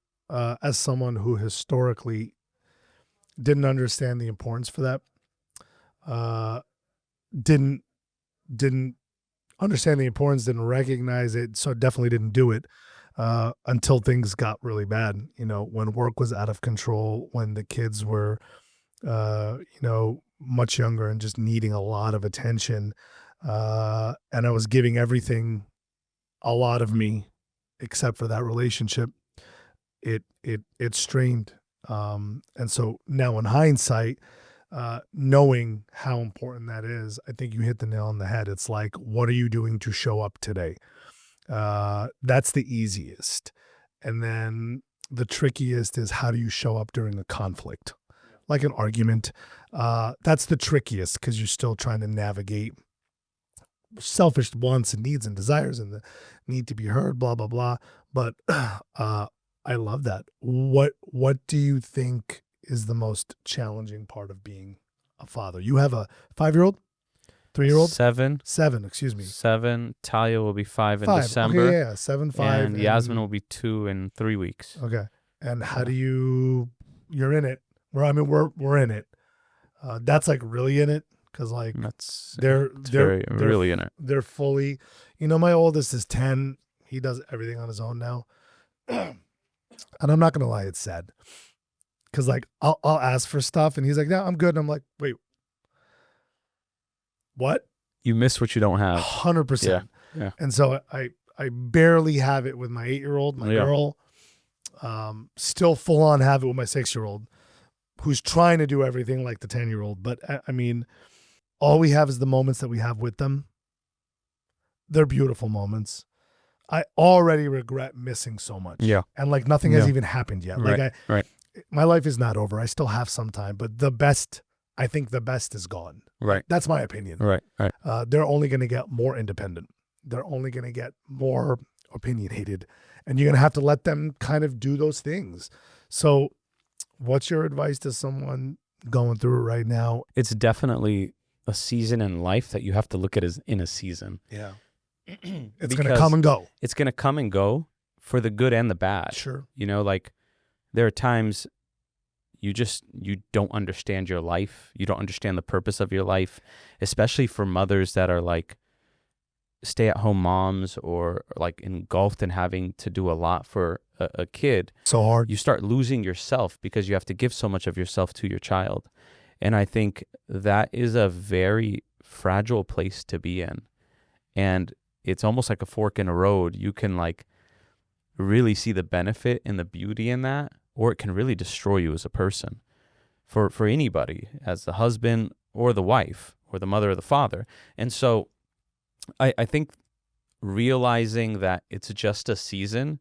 S1: as someone who historically didn't understand the importance for that. Didn't understand the importance, didn't recognize it, so definitely didn't do it until things got really bad. You know, when work was out of control, when the kids were, much younger and just needing a lot of attention, and I was giving everything, a lot of me, except for that relationship. It strained, and so now in hindsight, knowing how important that is, I think you hit the nail on the head. It's like, what are you doing to show up today? That's the easiest. And then the trickiest is, how do you show up during a conflict, like an argument? That's the trickiest, because you're still trying to navigate selfish wants and needs and desires and the need to be heard, blah, blah, blah. But I love that. What do you think is the most challenging part of being a father? You have a 5-year-old, 3-year-old, seven. Excuse me.
S2: 7. Talia will be 5 in December.
S1: Okay, yeah, 7, 5,
S2: and Yasmin will be 2 in 3 weeks.
S1: Okay, and how do you're in it? We're in it. That's like really in it, because like they're
S2: really in it.
S1: They're fully. My oldest is 10. He does everything on his own now, and I'm not gonna lie, it's sad. Because like I'll ask for stuff and he's like, "No, I'm good." And I'm like, "Wait, what?"
S2: You miss what you don't have.
S1: 100%. Yeah. And so I barely have it with my 8-year-old, my girl. Still full on have it with my 6-year-old, who's trying to do everything like the 10-year-old. But I mean, all we have is the moments that we have with them. They're beautiful moments. I already regret missing so much.
S2: Yeah.
S1: And like nothing has even happened yet. Like
S2: Right.
S1: My life is not over. I still have some time, but I think the best is gone.
S2: Right.
S1: That's my opinion.
S2: Right.
S1: They're only going to get more independent. They're only going to get more opinionated, and you're going to have to let them kind of do those things. So what's your advice to someone going through it right now?
S2: It's definitely a season in life that you have to look at as in a season.
S1: Yeah. It's going to come and go.
S2: It's going to come and go for the good and the bad.
S1: Sure.
S2: You know, like there are times you don't understand your life. You don't understand the purpose of your life, especially for mothers that are like stay-at-home moms or like engulfed in having to do a lot for a kid.
S1: So hard.
S2: You start losing yourself because you have to give so much of yourself to your child. And I think that is a very fragile place to be in. And it's almost like a fork in a road. You can like really see the benefit and the beauty in that, or it can really destroy you as a person for anybody, as the husband or the wife or the mother or the father. And so I think realizing that it's just a season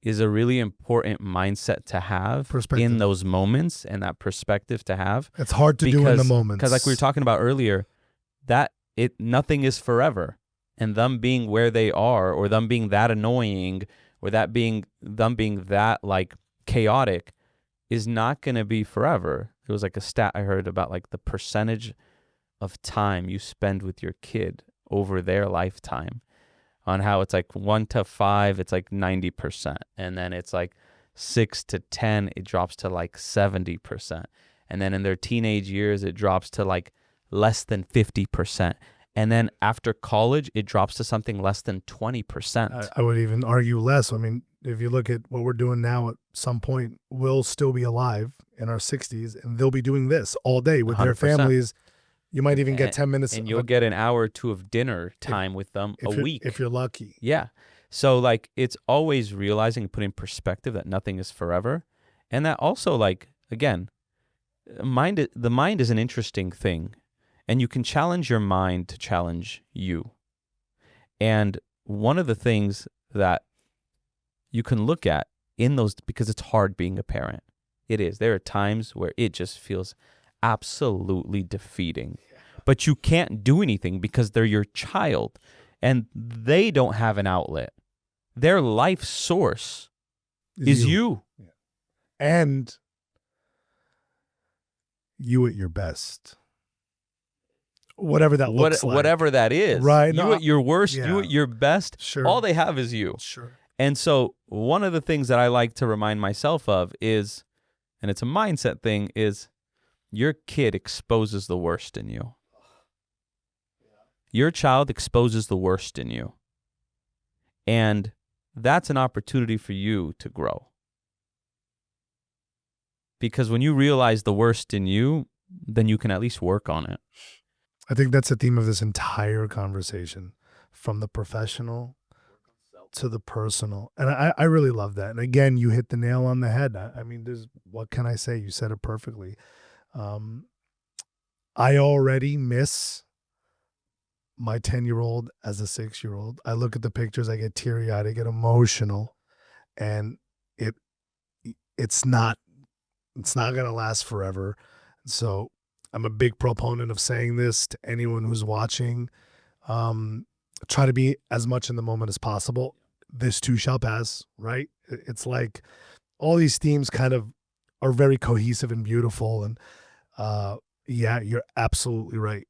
S2: is a really important mindset to have in those moments, and that perspective to have.
S1: It's hard to do in the moments.
S2: Because like we were talking about earlier, nothing is forever. And them being where they are, or them being that annoying, or them being that like chaotic, is not going to be forever. There was like a stat I heard about like the percentage of time you spend with your kid over their lifetime, on how it's like 1 to 5, it's like 90%. And then it's like 6 to 10, it drops to like 70%. And then in their teenage years, it drops to like less than 50%. And then after college, it drops to something less than 20%.
S1: I would even argue less. I mean, if you look at what we're doing now, at some point, we'll still be alive in our 60s, and they'll be doing this all day with 100%. Their families. You might even get 10 minutes.
S2: And you'll get an hour or two of dinner time with them a week.
S1: If you're lucky.
S2: Yeah. So, like, it's always realizing and putting in perspective that nothing is forever. And that also, like, again, the mind is an interesting thing. And you can challenge your mind to challenge you. And one of the things that you can look at in those, because it's hard being a parent. It is. There are times where it just feels absolutely defeating. But you can't do anything because they're your child and they don't have an outlet. Their life source is you.
S1: Yeah. And you at your best. Whatever that looks like.
S2: Whatever that is.
S1: Right.
S2: You at your worst, you at your best.
S1: Sure.
S2: All they have is you.
S1: Sure.
S2: And so one of the things that I like to remind myself of is, and it's a mindset thing, is your kid exposes the worst in you. Your child exposes the worst in you. And that's an opportunity for you to grow. Because when you realize the worst in you, then you can at least work on it.
S1: I think that's the theme of this entire conversation, from the professional to the personal. And I really love that. And again, you hit the nail on the head. I mean, what can I say? You said it perfectly. I already miss my 10-year-old as a 6-year-old. I look at the pictures, I get teary-eyed, I get emotional, and it's not going to last forever. So I'm a big proponent of saying this to anyone who's watching. Try to be as much in the moment as possible. This too shall pass, right? It's like all these themes kind of are very cohesive and beautiful. And yeah, you're absolutely right.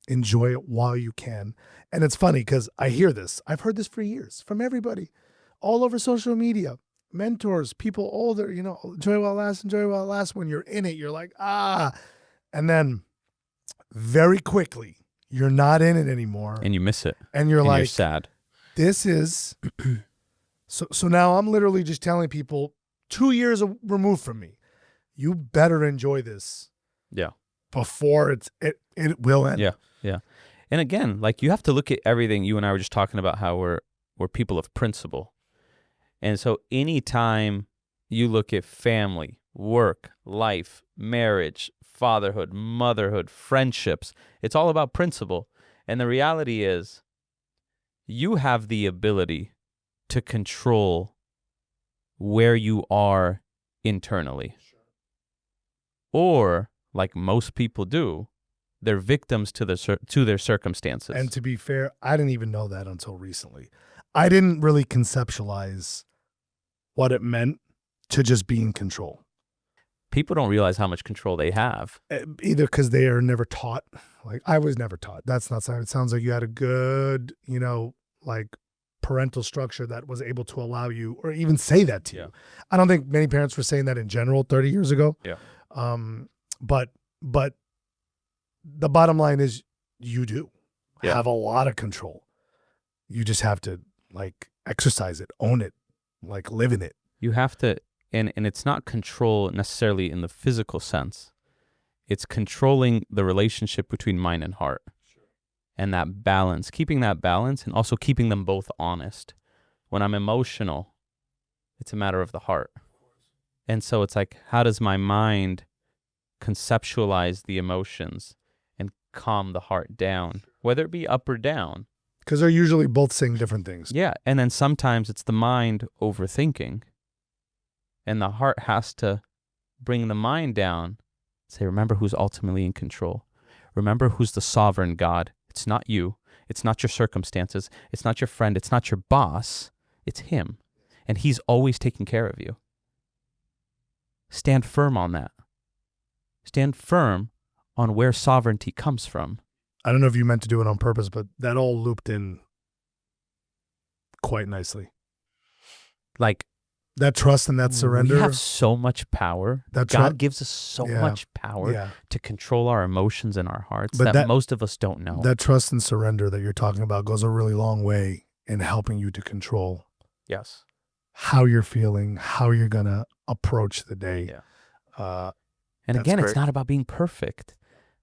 S1: Enjoy it while you can. And it's funny because I hear this. I've heard this for years from everybody all over social media. Mentors, people older, enjoy while it lasts. When you're in it, you're like, and then very quickly, you're not in it anymore.
S2: And you miss it.
S1: And you're like,
S2: you're sad.
S1: This is, so now I'm literally just telling people 2 years removed from me, you better enjoy this.
S2: Yeah.
S1: Before it will end.
S2: Yeah. Yeah. And again, like you have to look at everything. You and I were just talking about how we're people of principle. And so anytime you look at family, work, life, marriage, fatherhood, motherhood, friendships, it's all about principle. And the reality is you have the ability to control where you are internally. Or, like most people do, they're victims to their circumstances.
S1: And to be fair, I didn't even know that until recently. I didn't really conceptualize what it meant to just be in control.
S2: People don't realize how much control they have.
S1: Either because they are never taught. Like, I was never taught. That's not something. It sounds like you had a good, like parental structure that was able to allow you or even say that to you. I don't think many parents were saying that in general 30 years ago.
S2: Yeah.
S1: But the bottom line is you do have a lot of control. You just have to like exercise it, own it, like live in it.
S2: You have to, and it's not control necessarily in the physical sense. It's controlling the relationship between mind and heart. And that balance, keeping that balance and also keeping them both honest. When I'm emotional, it's a matter of the heart. And so it's like, how does my mind conceptualize the emotions and calm the heart down, whether it be up or down?
S1: Because they're usually both saying different things.
S2: Yeah, and then sometimes it's the mind overthinking, and the heart has to bring the mind down, say, remember who's ultimately in control. Remember who's the sovereign God. It's not you. It's not your circumstances. It's not your friend. It's not your boss. It's him. And he's always taking care of you. Stand firm on that. Stand firm on where sovereignty comes from.
S1: I don't know if you meant to do it on purpose, but that all looped in quite nicely.
S2: Like
S1: that trust and that surrender.
S2: We have so much power. God gives us so much power to control our emotions and our hearts that most of us don't know.
S1: That trust and surrender that you're talking about goes a really long way in helping you to control how you're feeling, how you're going to approach the day.
S2: Yeah. And again, it's not about being perfect.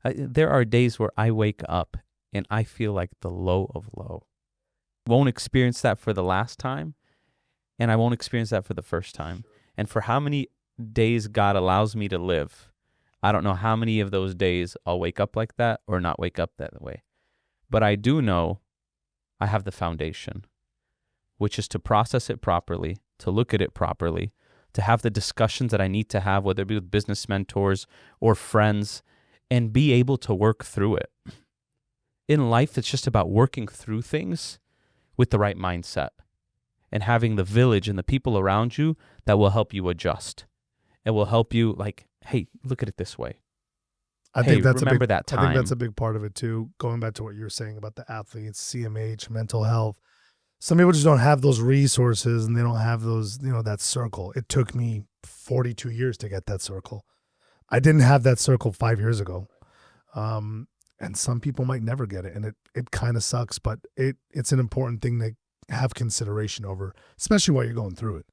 S2: There are days where I wake up and I feel like the low of low. Won't experience that for the last time, and I won't experience that for the first time. And for how many days God allows me to live, I don't know how many of those days I'll wake up like that or not wake up that way. But I do know I have the foundation, which is to process it properly, to look at it properly, to have the discussions that I need to have, whether it be with business mentors or friends, and be able to work through it. In life, it's just about working through things with the right mindset and having the village and the people around you that will help you adjust. It will help you like, hey, look at it this way.
S1: I think that's
S2: remember that time.
S1: I think that's a big part of it too. Going back to what you were saying about the athletes, CMH, mental health. Some people just don't have those resources and they don't have those, that circle. It took me 42 years to get that circle. I didn't have that circle 5 years ago. And some people might never get it. And it kind of sucks, but it's an important thing to have consideration over, especially while you're going through it.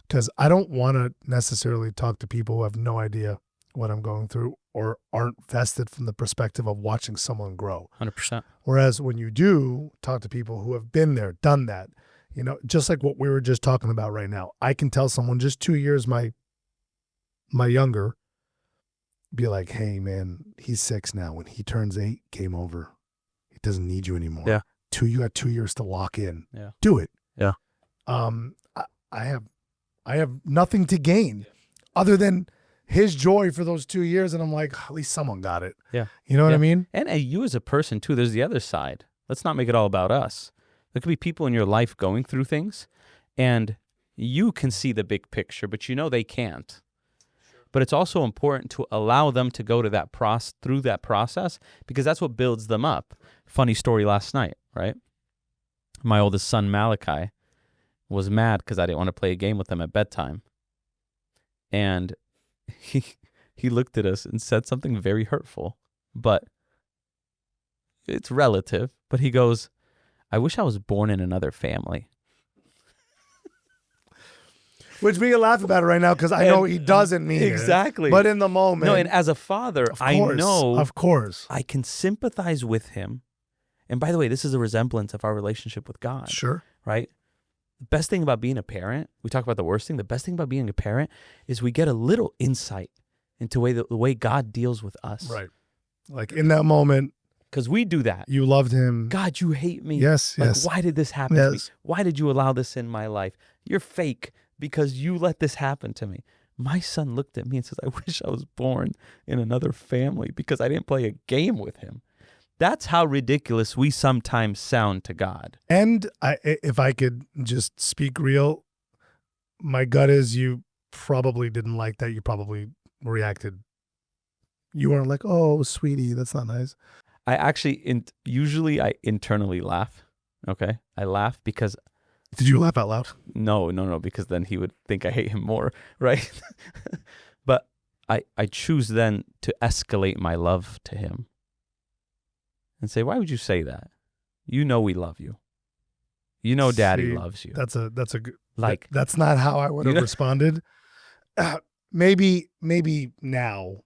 S1: Because I don't want to necessarily talk to people who have no idea what I'm going through or aren't vested from the perspective of watching someone grow.
S2: 100%.
S1: Whereas when you do talk to people who have been there, done that, just like what we were just talking about right now, I can tell someone just 2 years my younger, be like, hey man, he's 6 now. When he turns 8, game over. He doesn't need you anymore.
S2: Yeah.
S1: You got 2 years to lock in.
S2: Yeah.
S1: Do it.
S2: Yeah.
S1: I have nothing to gain other than his joy for those 2 years. And I'm like, at least someone got it.
S2: Yeah.
S1: You know what I mean?
S2: And you as a person too, there's the other side. Let's not make it all about us. There could be people in your life going through things and you can see the big picture, but they can't. But it's also important to allow them to go to through that process because that's what builds them up. Funny story last night, right? My oldest son, Malachi, was mad because I didn't want to play a game with him at bedtime. And he looked at us and said something very hurtful, but it's relative. But he goes, I wish I was born in another family.
S1: Which we can laugh about it right now because I know he doesn't mean
S2: exactly.
S1: it. But in the moment.
S2: No, and as a father, I know.
S1: Of course.
S2: I can sympathize with him. And by the way, this is a resemblance of our relationship with God.
S1: Sure.
S2: Right? The best thing about being a parent, we talk about the worst thing. The best thing about being a parent is we get a little insight into the way God deals with us.
S1: Right. Like in that moment,
S2: Because we do that.
S1: You loved him.
S2: God, you hate me.
S1: Yes,
S2: like,
S1: yes.
S2: why did this happen to me?
S1: Yes.
S2: Why did you allow this in my life? You're fake because you let this happen to me. My son looked at me and says, I wish I was born in another family because I didn't play a game with him. That's how ridiculous we sometimes sound to God.
S1: And if I could just speak real, my gut is you probably didn't like that. You probably reacted. You weren't like, oh, sweetie, that's not nice.
S2: I actually, usually I internally laugh. Okay. I laugh because.
S1: Did you laugh out loud?
S2: No, because then he would think I hate him more. Right. But I choose then to escalate my love to him and say, why would you say that? You know, we love you. You know, Daddy loves you.
S1: That's a good,
S2: like,
S1: that's not how I would have responded. Maybe now,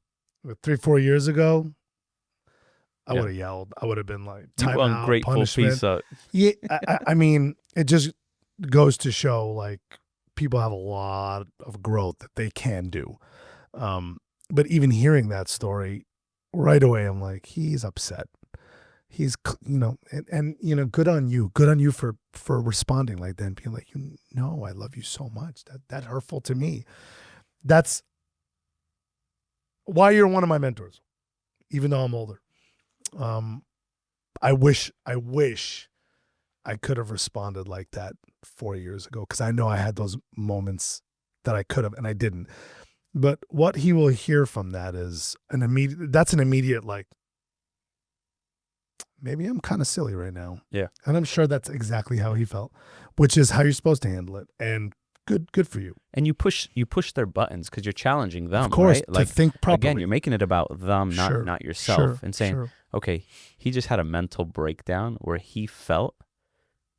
S1: 3-4 years ago, I would have yelled. I would have been like, time out,
S2: ungrateful
S1: punishment.
S2: piece of.
S1: Yeah, I mean, it just goes to show like people have a lot of growth that they can do. But even hearing that story right away, I'm like, he's upset. He's, and good on you for responding like that and being like, I love you so much. That hurtful to me. That's why you're one of my mentors, even though I'm older. I wish I could have responded like that 4 years ago, because I know I had those moments that I could have and I didn't. But what he will hear from that is an immediate like, maybe I'm kind of silly right now.
S2: Yeah.
S1: And I'm sure that's exactly how he felt, which is how you're supposed to handle it. And good for you.
S2: And you push their buttons because you're challenging them,
S1: of course,
S2: right?
S1: to
S2: Like,
S1: think properly.
S2: again, you're making it about them, not yourself, and saying, okay, he just had a mental breakdown where he felt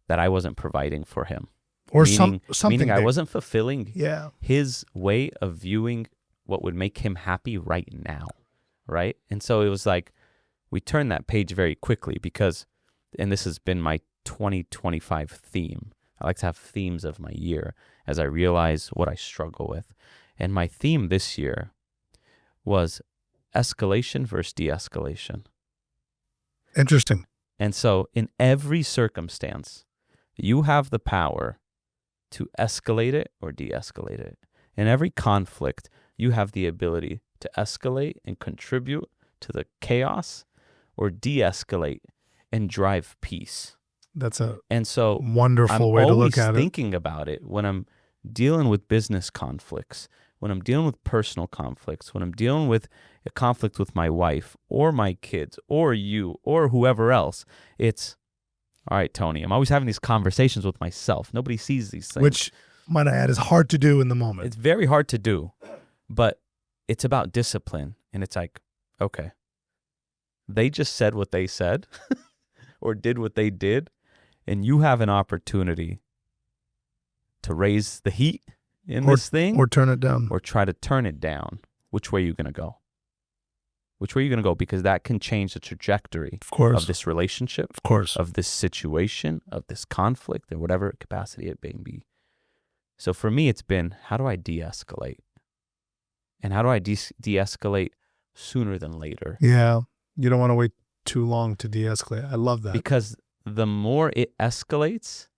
S2: that I wasn't providing for him.
S1: Or
S2: something
S1: something
S2: I wasn't fulfilling
S1: Yeah.
S2: his way of viewing what would make him happy right now, right? And so it was like, we turned that page very quickly because, and this has been my 2025 theme. I like to have themes of my year as I realize what I struggle with. And my theme this year was escalation versus de-escalation.
S1: Interesting.
S2: And so in every circumstance, you have the power to escalate it or de-escalate it. In every conflict, you have the ability to escalate and contribute to the chaos, or de-escalate and drive peace.
S1: That's a
S2: wonderful
S1: way to look at it.
S2: I'm always thinking about it when I'm dealing with business conflicts, when I'm dealing with personal conflicts, when I'm dealing with a conflict with my wife or my kids or you or whoever else. It's, all right, Tony, I'm always having these conversations with myself. Nobody sees these things.
S1: Which, might I add, is hard to do in the moment.
S2: It's very hard to do, but it's about discipline. And it's like, okay, they just said what they said or did what they did, and you have an opportunity to raise the heat in this thing.
S1: Or turn it down.
S2: Or try to turn it down. Which way are you going to go? Which way are you going to go? Because that can change the trajectory of this relationship, of this situation, of this conflict, in whatever capacity it may be. So for me, it's been, how do I de-escalate? And how do I de-escalate sooner than later?
S1: Yeah. You don't want to wait too long to de-escalate. I love that.
S2: Because the more it escalates,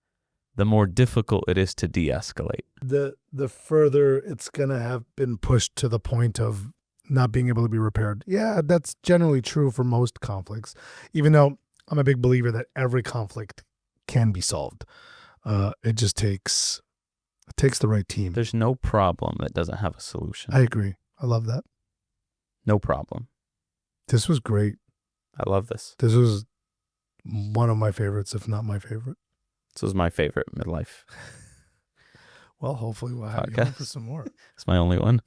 S2: the more difficult it is to de-escalate.
S1: The further it's going to have been pushed to the point of not being able to be repaired. Yeah, that's generally true for most conflicts, even though I'm a big believer that every conflict can be solved. It just takes the right team.
S2: There's no problem that doesn't have a solution.
S1: I agree. I love that.
S2: No problem.
S1: This was great.
S2: I love this.
S1: This was one of my favorites, if not my favorite.
S2: This was my favorite midlife.
S1: Well, hopefully we'll have you on for some more.
S2: It's my only one.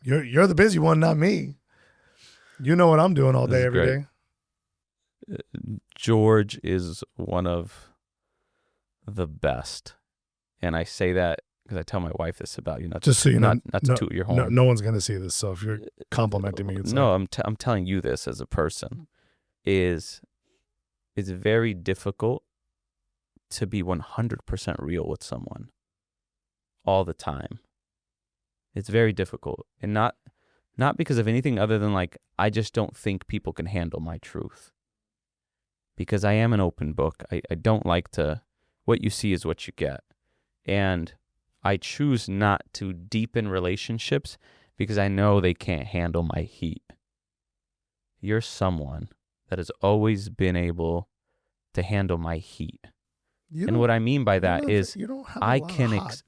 S1: You're the busy one, not me. You know what I'm doing all day, every day.
S2: George is one of the best. And I say that because I tell my wife this about you, not to toot your horn.
S1: No one's going to see this, so if you're complimenting me, it's
S2: I'm telling you this as a person. It's very difficult to be 100% real with someone all the time. It's very difficult, and not Not because of anything other than like, I just don't think people can handle my truth. Because I am an open book. I don't like to, what you see is what you get. And I choose not to deepen relationships because I know they can't handle my heat. You're someone that has always been able to handle my heat. And what I mean by that is
S1: you don't have
S2: I
S1: a lot
S2: can
S1: of hot.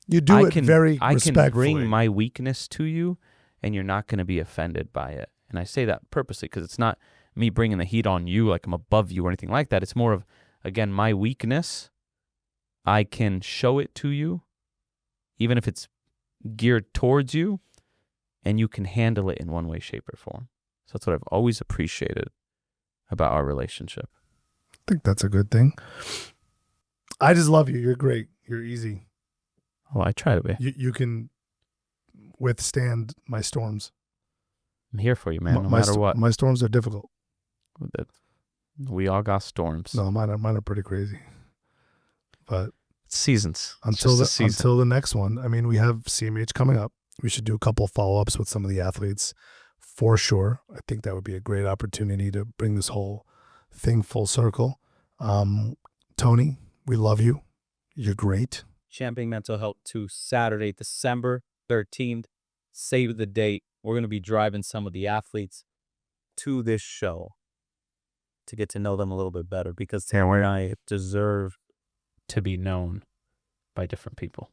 S2: you
S1: do it very
S2: I
S1: respectfully.
S2: can bring my weakness to you and you're not going to be offended by it. And I say that purposely because it's not me bringing the heat on you like I'm above you or anything like that. It's more of, again, my weakness. I can show it to you, even if it's geared towards you, and you can handle it in one way, shape, or form. So that's what I've always appreciated about our relationship.
S1: I think that's a good thing. I just love you. You're great. You're easy.
S2: Well, I try to be.
S1: You can withstand my storms.
S2: I'm here for you, man, no matter what.
S1: My storms are difficult.
S2: We all got storms.
S1: No, mine are pretty crazy. But
S2: seasons.
S1: Until the next one. I mean, we have CMH coming up. We should do a couple follow-ups with some of the athletes for sure. I think that would be a great opportunity to bring this whole thing full circle. Tony, we love you. You're great.
S3: Championing Mental Health 2, Saturday, December 13th. Save the date. We're going to be driving some of the athletes to this show to get to know them a little bit better because Taylor and I deserve
S2: to be known by different people.